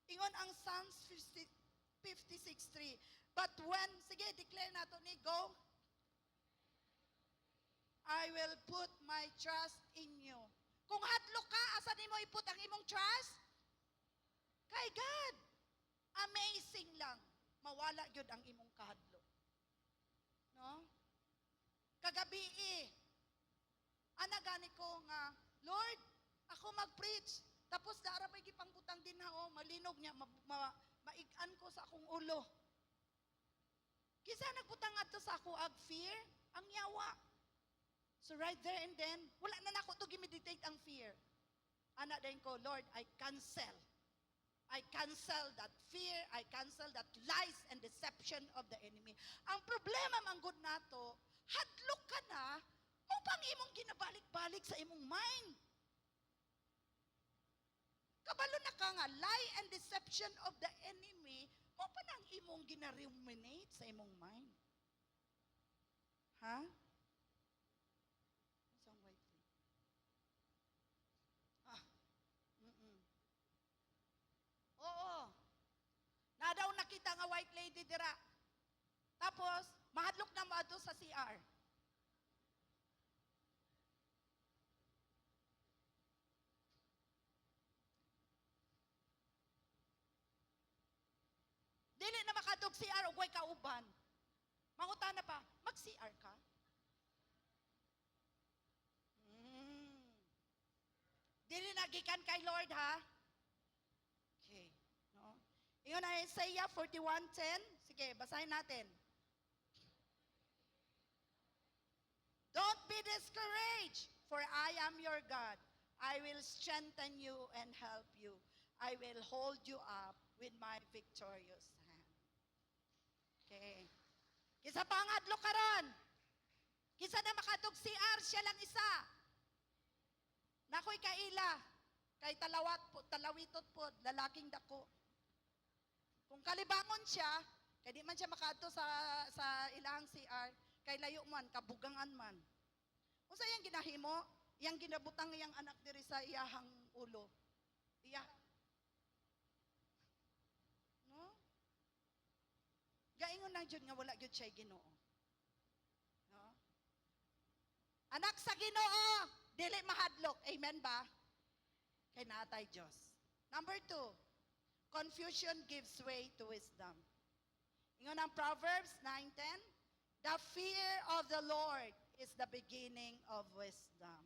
Ingon ang Psalms 56:3. But when, sige, declare nato ni, go. I will put my trust in you. Kung hadlok ka, asa nimo iput ang imong trust? Kay God. Amazing lang. Mawala gyud ang imong kahadlok. No? Kagabi ana gani ko nga, Lord, ako mag-preach. Tapos dara may gipangbutang din ha, malinog niya, maigan ko sa akong ulo. Kisa nagbutang adto sa ako ag fear, ang yawa. So right there and then, wala na nako to gimeditate ang fear. Ana din ko, Lord, I cancel that fear, I cancel that lies and deception of the enemy. Ang problema man gud nato, hadlok ka na, upang imong ginabalik-balik sa imong mind. Kabalo na ka nga, lie and deception of the enemy, mo pa nang imong gina-ruminate sa imong mind. Ha? Isang white lady. Oo. Na daw nakita nga white lady dira. Tapos, mahadlok na mo sa CR. Dili na makadog CR o way kauban. Mangutana pa, mag-CR ka? Dili nagikan kay Lord, ha? Okay. No? Iyon na Isaiah 41:10. Sige, basahin natin. Don't be discouraged, for I am your God. I will strengthen you and help you. I will hold you up with my victorious hand. Okay. Kisa pangadlo karon. Kisa na makadog CR, siya lang isa. Nakoy kaila, kay talawitot po, lalaking dako. Kung kalibangon siya, kay di man siya makadto sa ilang CR, kay layo man, kabugangan man. Unsa yang ginahimo? Yang ginabutang iyang anak diri sa iyahang ulo. No? Gaingon lang jud nga wala jud siya Ginoo. No? Anak sa Ginoo, dili mahadlok. Amen ba? Kay natay Diyos. Number 2, confusion gives way to wisdom. Ingon ang Proverbs 9:10, the fear of the Lord is the beginning of wisdom.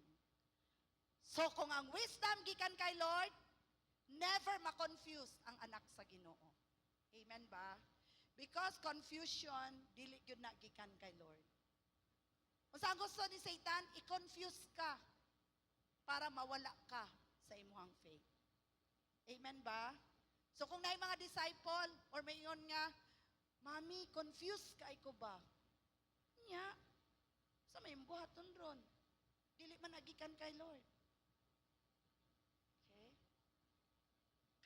So kung ang wisdom gikan kay Lord, never ma-confuse ang anak sa Ginoo. Amen ba? Because confusion, dili gyud na gikan kay Lord. Unsa ang gusto ni Satan? I-confuse ka para mawala ka sa imuhang faith. Amen ba? So kung naay mga disciple or mayon nga, Mami, confused kay ko ba? Nya, sa may buhaton ron. Dili man nagikan kay Lord. Okay?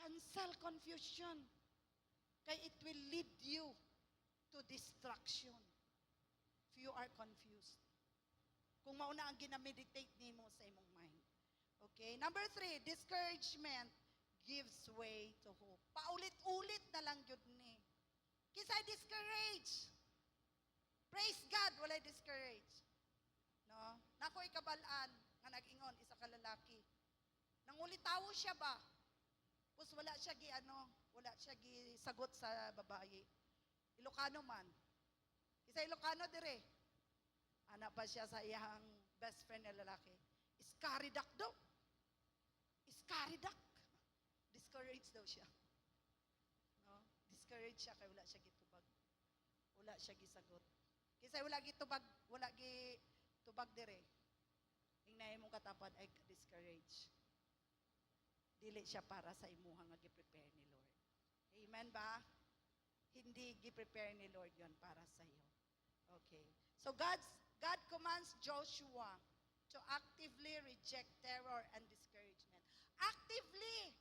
Cancel confusion. Kay it will lead you to destruction if you are confused. Kung mauna ang ginameditate nimo sa imong mind. Okay? Number 3, discouragement gives way to hope. Paulit-ulit na lang yun ni. Kisay discourage. Praise God, walay discourage. No? Nako'y kabalaan nga nag-ingon, isa ka lalaki. Nangulitawo siya ba? Pus wala siya wala siya sagot sa babae. Ilocano man. Isa Ilocano dire. Ana pa siya sa iyang best friend na lalaki. Iskaridak daw. Iskaridak. Discouraged daw siya. No? Discouraged siya kay wala siya gitubag. Wala siya gisagot. Kisay wala gitubag dire. Ingnaay mong katapad ay discouraged. Dili siya para sa imuha nga gi-prepare ni Lord. Amen ba? Hindi gi-prepare ni Lord yon para sa iyo. Okay. So God commands Joshua to actively reject terror and discouragement. Actively,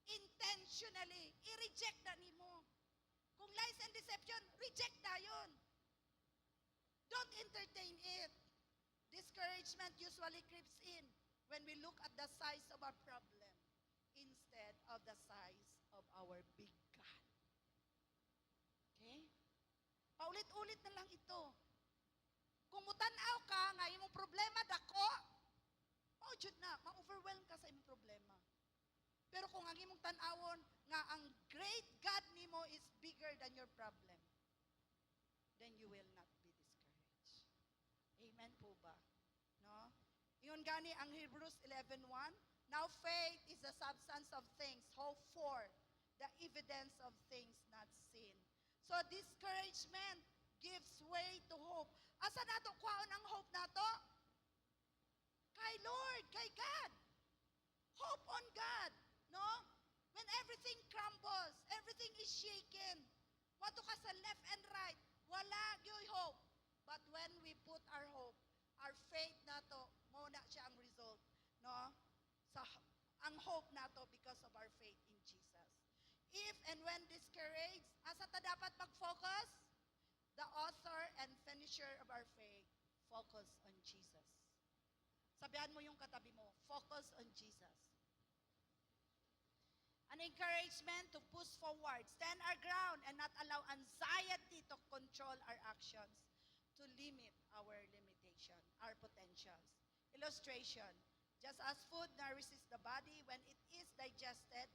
intentionally, i-reject na nimo. Kung lies and deception, reject na yun. Don't entertain it. Discouragement usually creeps in when we look at the size of our problem instead of the size of our big God. Okay? Paulit-ulit na lang ito. Kung mutanaw ka nga imong problema dako, jud na ma-overwhelm ka sa imong problema. Pero kung ang imong tan-awon nga ang great God nimo is bigger than your problem, then you will not be discouraged. Amen po ba? No? Ingon gani ang Hebrews 11:1, now faith is the substance of things hoped for, the evidence of things not seen. So discouragement gives way to hope. Asa nato kwaon ang hope nato? Kay Lord, kay God. Hope on God, no? When everything crumbles, everything is shaken. Wato ka sa left and right, wala gyoy hope. But when we put our hope, our faith nato, mo na siya ang result, no? Sa ang hope nato because of our faith in Jesus. If and when discouraged, asa ta dapat mag-focus? The author and finisher of our faith, focus on Jesus. Sabihan mo yung katabi mo, focus on Jesus. An encouragement to push forward, stand our ground, and not allow anxiety to control our actions, to limit our limitation, our potentials. Illustration, just as food nourishes the body when it is digested,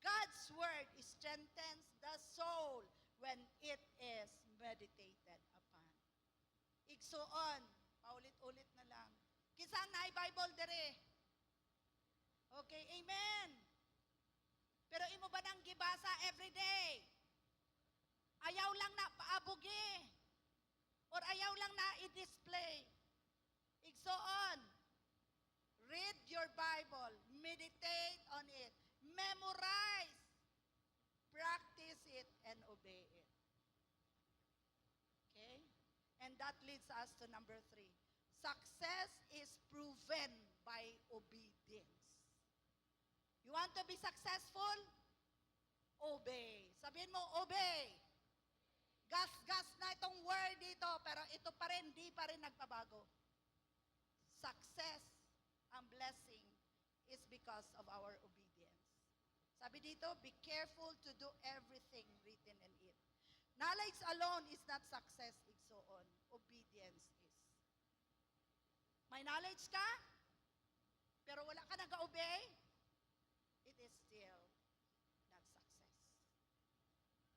God's word strengthens the soul when it is meditated upon. Igsuon, paulit-ulit na lang. Kisang na Bible dere. Okay, amen. Pero imo ba nang gibasa every day? Ayaw lang na paabugi. Or ayaw lang na i-display. Igsuon. Read your Bible. Meditate on it. Memorize. Practice it and obey it. Okay? And that leads us to number 3. Success is proven by obedience. You want to be successful? Obey. Sabihin mo, obey. Gas-gas na itong word dito, pero ito pa rin, di pa rin nagpabago. Success and blessing is because of our obedience. Sabi dito, be careful to do everything written in it. Knowledge alone is not success, igsoon. Obedience is. May knowledge ka, pero wala ka nag-obey, it is still not success.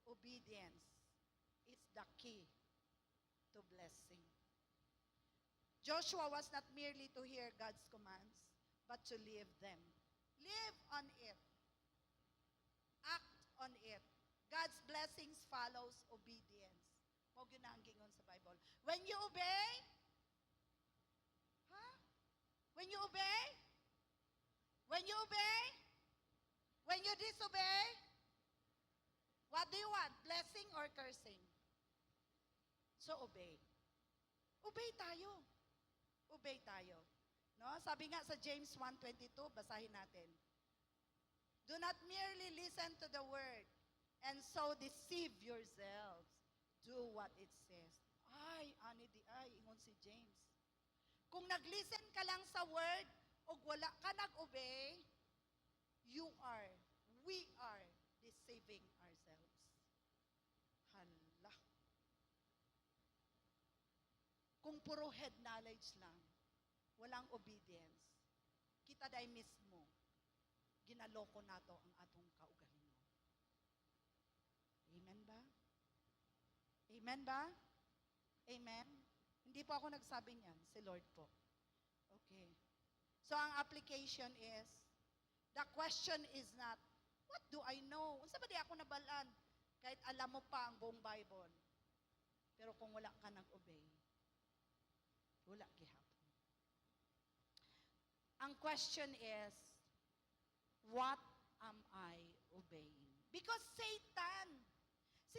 Obedience is the key to blessing. Joshua was not merely to hear God's commands, but to live them. Live on it. Act on it. God's blessings follows obedience. Huwag yun na ang gingon sa Bible. When you obey, when you obey, when you obey, when you disobey, What do you want? Blessing or cursing? So obey. Obey tayo. Obey tayo. No? Sabi nga sa James 1:22, basahin natin. Do not merely listen to the word and so deceive yourselves. Do what it says. Ay, ani di ay, ingon si James. Kung nag-listen ka lang sa word o wala ka nag-obey, we are deceiving ourselves. Hala. Kung puro head knowledge lang, walang obedience, kita day mismo, ginaloko nato ang atong kaugalingon. Amen ba? Amen ba? Amen? Hindi po ako nagsabi niyan, si Lord po. Okay. So ang application is, the question is not, what do I know? Unsa ba di ako nabalaan? Kahit alam mo pa ang buong Bible. Pero kung wala ka nag-obey, wala gihapon. Ang question is, what am I obeying? Because si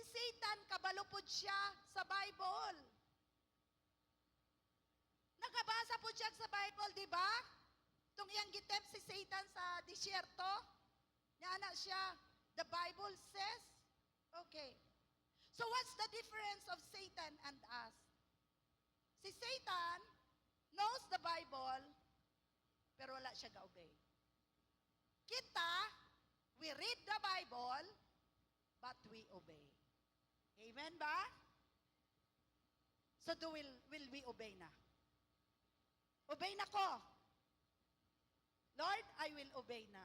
Satan, kabalo po siya sa Bible. Nakabasa po siya sa Bible, di ba? Itong iyang gitempt si Satan sa disyerto. Yana siya, the Bible says. Okay. So what's the difference of Satan and us? Si Satan knows the Bible, pero wala siya ga-obey. Kita, we read the Bible, but we obey. Amen ba? So will we obey na? Obey na ko. Lord, I will obey na.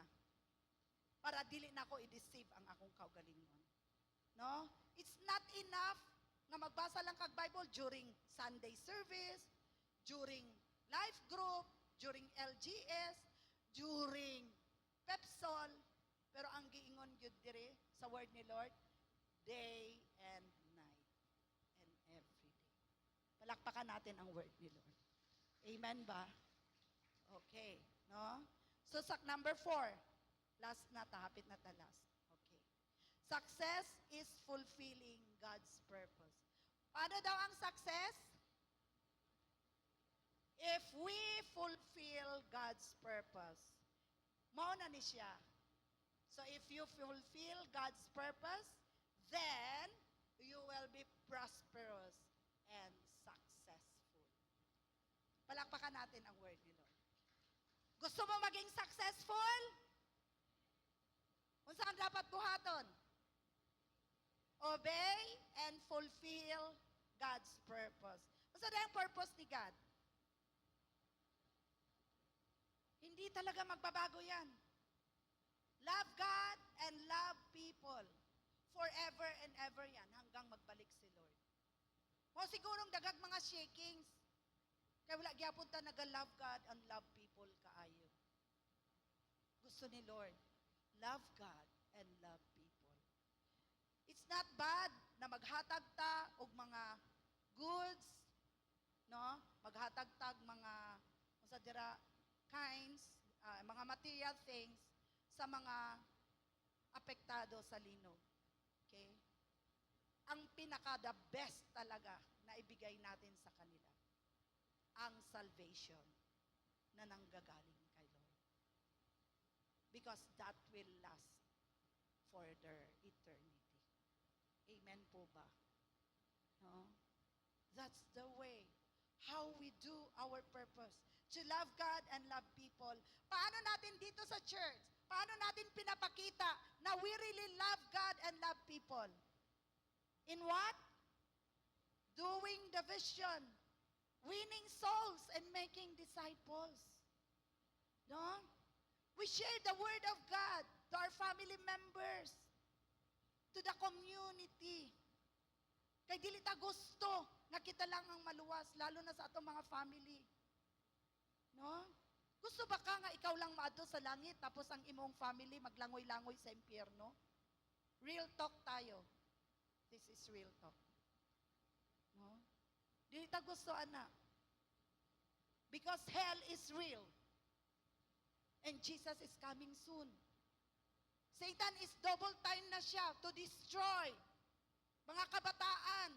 Para dili na ko i-deceive ang akong kaugalingon. No? It's not enough na magbasa lang kag Bible during Sunday service, during life group, during LGS, during Pepsol, pero ang giingon gyud dire sa word ni Lord, day and night and every day. Palakpakan natin ang word ni Lord. Amen ba? Okay, no? So number 4, last na ta, hapit na ta last. Okay. Success is fulfilling God's purpose. Paano daw ang success? If we fulfill God's purpose. Mauna ni siya. So if you fulfill God's purpose, then you will be prosperous and successful. Palakpakan natin ang word ni Lord. Gusto mo maging successful? Kung saan dapat buhaton? Obey and fulfill God's purpose. Kung saan ang purpose ni God? Hindi talaga magbabago yan. Love God and love people. Forever and ever yan, hanggang magbalik si Lord. O sigurong dagag mga shakings. Kaya wala gyapon ta naga-love God and love people kaayo. Gusto ni Lord, love God and love people. It's not bad na maghatag ta og mga goods, no? Maghatag tag mga unsa dira kinds, mga material things sa mga apektado sa linog. Okay? Ang pinaka-the best talaga na ibigay natin sa kanila, ang salvation na nanggagaling kay Lord. Because that will last for their eternity. Amen po ba? No? That's the way how we do our purpose. To love God and love people. Paano natin dito sa church? Paano natin pinapakita na we really love God and love people? In what? Doing the vision. Winning souls and making disciples. No? We share the word of God to our family members, to the community. Kay dili ta gusto nga kita lang ang maluwas, lalo na sa atong mga family. No? Gusto ba ka nga ikaw lang maadto sa langit tapos ang imong family maglangoy-langoy sa impyerno? Real talk tayo. This is real talk. No? Dili ta gusto, anak. Because hell is real. And Jesus is coming soon. Satan is double time na siya to destroy. Mga kabataan,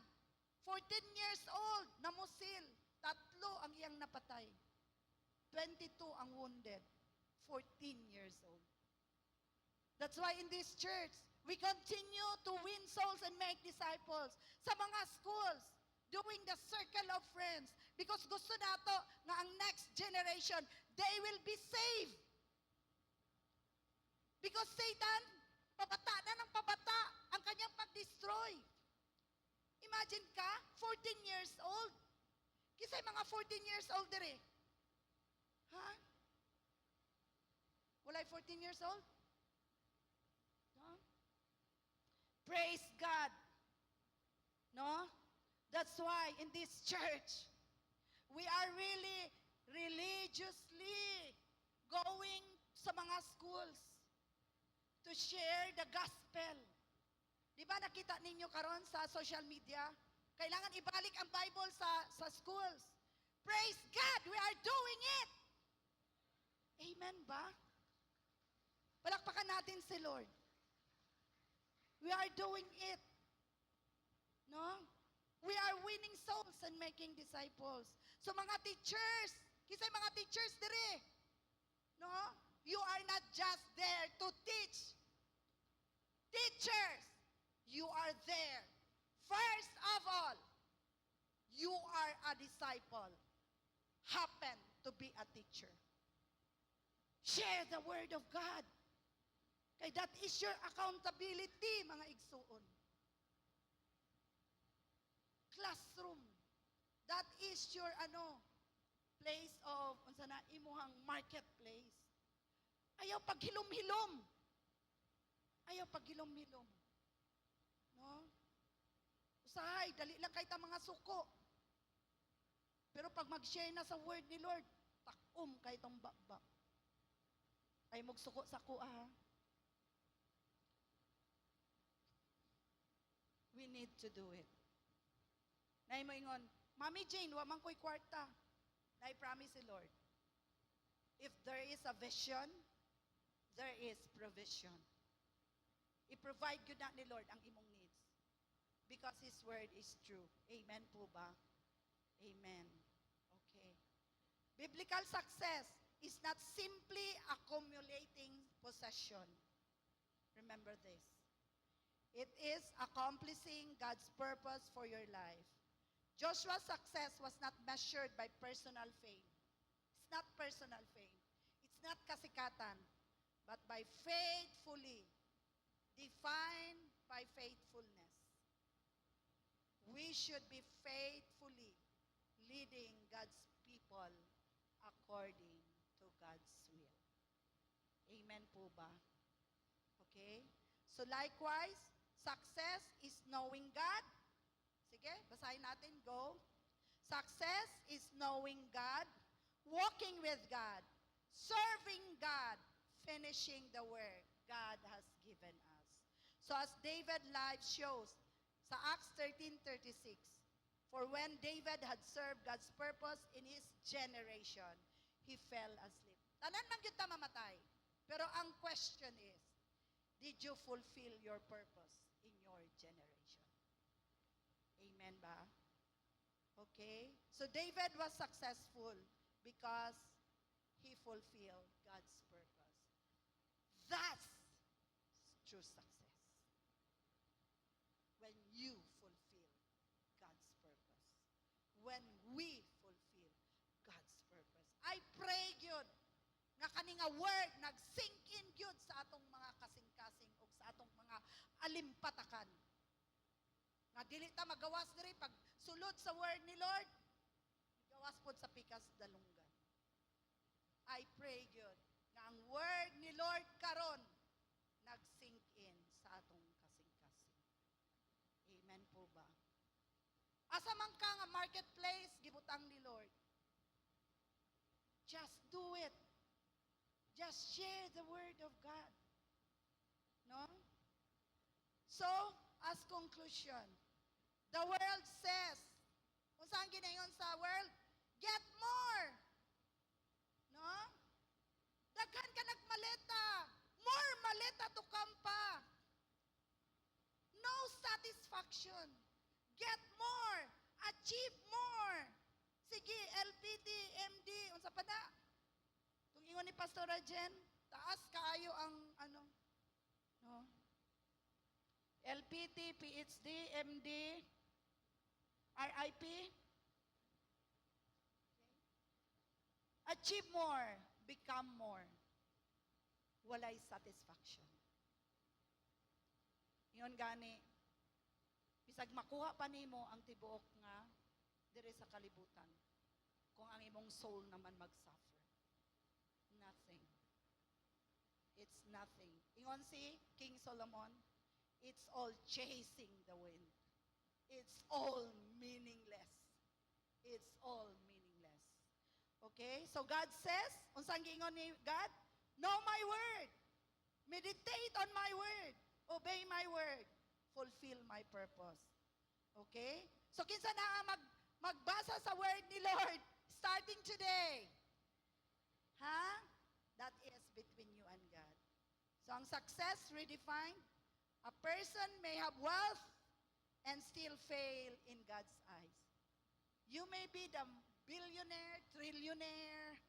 14 years old, namusil. 3 ang iyang napatay. 22 ang wounded. 14 years old. That's why in this church, we continue to win souls and make disciples sa mga schools, doing the circle of friends. Because gusto nato nga ang next generation, they will be saved. Because Satan, pabata na ng pabata ang kanyang pag-destroy. Imagine ka, 14 years old. Kisay mga 14 years old dire. Ha? Walay 14 years old? No? Praise God. No? That's why in this church, we are really religiously going sa mga schools to share the gospel. Di ba nakita ninyo karon sa social media? Kailangan ibalik ang Bible sa schools. Praise God, we are doing it. Amen ba? Palakpakan natin si Lord. We are doing it. No? We are winning souls and making disciples. So mga teachers, kisay mga teachers dire. No? You are not just there to teach. Teachers, you are there. First of all, you are a disciple. Happen to be a teacher. Share the word of God. Kaya that is your accountability, mga igsuon. Classroom. That is your place of unsa na imuhang marketplace. Ayaw paghilom-hilom. Ayaw paghilom-hilom. No? Usahay, dali lang kay ta mga suko. Pero pag mag-share na sa word ni Lord, takom kay tong bakbak. Ay magsuko sa kuha. We need to do it. Nay mo ingon, Mami Jane, wa man ko'y kwarta. I promise si Lord, if there is a vision, there is provision. I-provide yun na ni Lord ang imong needs. Because His word is true. Amen po ba? Amen. Okay. Biblical success is not simply accumulating possession. Remember this. It is accomplishing God's purpose for your life. Joshua's success was not measured by personal fame. It's not personal fame. It's not kasikatan, but by faithfully, defined by faithfulness. We should be faithfully leading God's people according to God's will. Amen po ba? Okay? So likewise, success is knowing God. Sige, basahin natin. Go. Success is knowing God, walking with God, serving God, finishing the work God has given us. So as David's life shows, sa Acts 13:36, for when David had served God's purpose in his generation, he fell asleep. Tanan man gyud ta mamatay. Pero ang question is, did you fulfill your purpose in your generation? Amen ba? Okay? So David was successful because he fulfilled God's purpose. That's true success. When you fulfill God's purpose. When we fulfill God's purpose. I pray yun nga kaning nga word nag-sink in yun sa atong mga kasing-kasing o sa atong mga alimpatakan. Nga dili ta magawas diri pag sulod sa word ni Lord, gawas pod sa pikas dalunggan. I pray yun nga ang word ni Lord karon nag-sink in sa atong kasing-kasing. Amen po ba? Asa man ka nga marketplace gibutang ni Lord. Just do it. Just share the word of God. No? So, as conclusion, the world says, kung saan ginayon sa world, get more. No? Daghan ka nagmaleta. More maleta to come ni Pastora Jen, taas kaayo ang ano, no? LPT, PhD, MD, RIP. Achieve more, become more. Walay satisfaction. Ingon gani, bisag makuha pa nimo ang tibuok nga dire sa kalibutan kung ang imong soul naman mag-suffer. Nothing. It's nothing. Ingon si King Solomon, it's all chasing the wind. It's all meaningless. It's all meaningless. Okay? So God says, unsang giingon ni God? Know my word. Meditate on my word. Obey my word. Fulfill my purpose. Okay? So kinsa na ang magbasa sa word ni Lord starting today? Ha? That is between you and God. So ang success redefined, a person may have wealth and still fail in God's eyes. You may be the billionaire, trillionaire,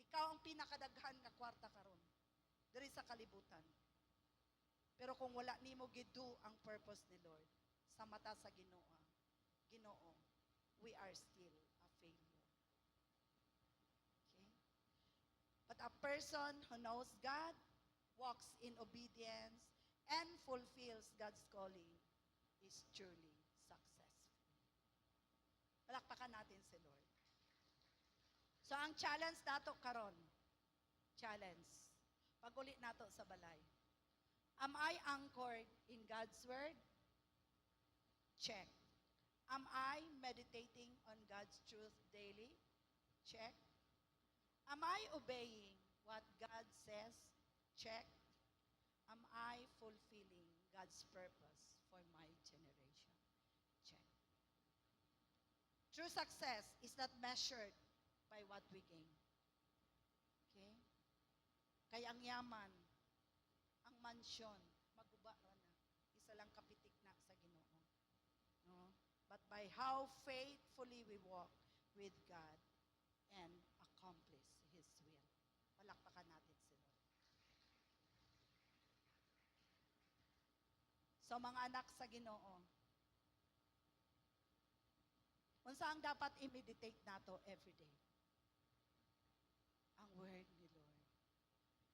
ikaw ang pinakadaghan nga kwarta karon diri sa kalibutan. Pero kung wala nimo gidu ang purpose ni Lord sa mata sa Ginoo, we are still a failure. Okay? But a person who knows God, walks in obedience, and fulfills God's calling is truly successful. Palakpakan natin si Lord. So ang challenge nato karon, pag-uli nato sa balay. Am I anchored in God's word? Check. Am I meditating on God's truth daily? Check. Am I obeying what God says? Check. Am I fulfilling God's purpose for my generation? Check. True success is not measured by what we gain. Okay? Kaya ang yaman, ang mansyon, maguba ra na. Isa lang kapitik na sa Ginoo. No? But by how faithfully we walk with God and accomplish His will. Palakpakan natin si Lord. So mga anak sa Ginoo, unsa ang dapat i-meditate nato every day? Ang word ni Lord.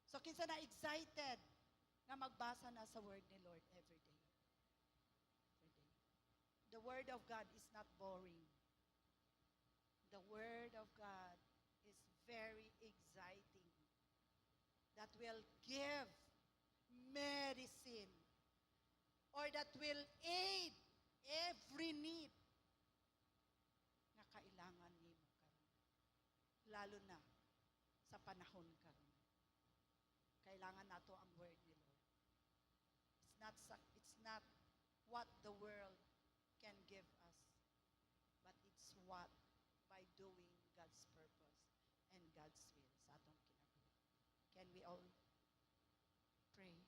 So kinsa na excited na magbasa na sa word ni Lord every day? Every day. The word of God is not boring. The word of God is very exciting. That will give medicine or that will aid every need na kailangan nimo karon. Lalo na sa panahon karon. Kailangan nato ang word ni Lord. It's not what the world can give us, but it's what by doing God's purpose and God's will sa atong kinabuhi. Can we all pray?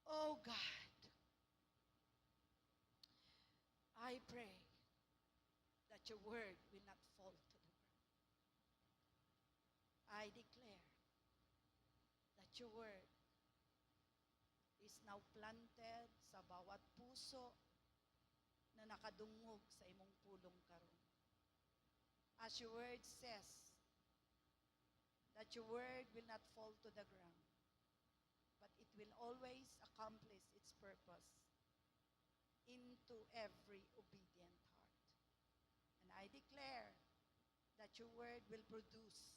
Oh God, I pray that your word will not fall to the ground. I declare that your word is now planted sa bawat puso na nakadungog sa imong pulong karon. As your word says, that your word will not fall to the ground, but it will always accomplish its purpose into every obedient heart. And I declare that your word will produce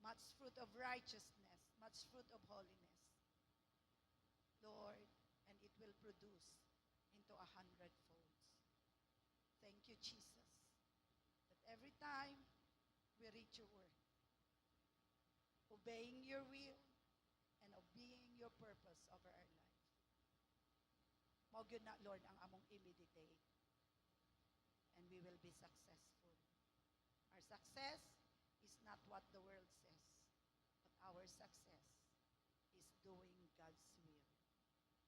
much fruit of righteousness, much fruit of holiness, Lord, and it will produce into 100-folds. Thank you, Jesus, that every time we read your word, obeying your will and obeying your purpose over our life. Mao gyud na, Lord, ang among i-meditate, and we will be successful. Our success is not what the world says, but our success is doing God's will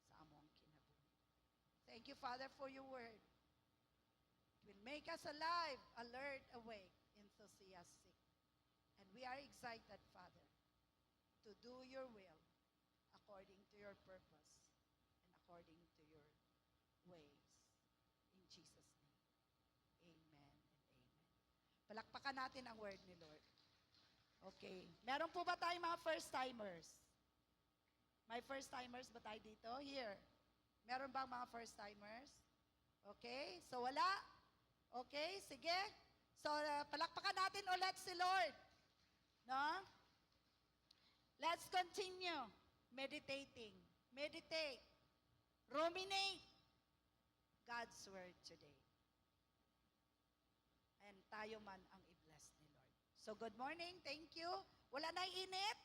sa among kinabuhi. Thank you, Father, for your word. It will make us alive, alert, awake, enthusiastic. And we are excited, Father, to do your will according to your purpose and according to your ways. In Jesus' name, amen and amen. Palakpakan natin ang word ni Lord. Okay. Meron po ba tayong mga first-timers? May first-timers ba tayo dito? Here. Meron bang mga first-timers? Okay. So, wala? Okay. Sige. So, palakpakan natin ulit si Lord. No? Let's continue meditating. Meditate. Ruminate God's word today. And tayo man ang i-bless ni Lord. So, good morning. Thank you. Wala na init?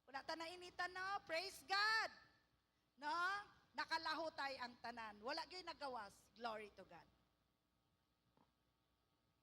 Wala ta na initan, no? Praise God. No? Nakalaho tayo ang tanan. Wala gyud nagawas. Glory to God.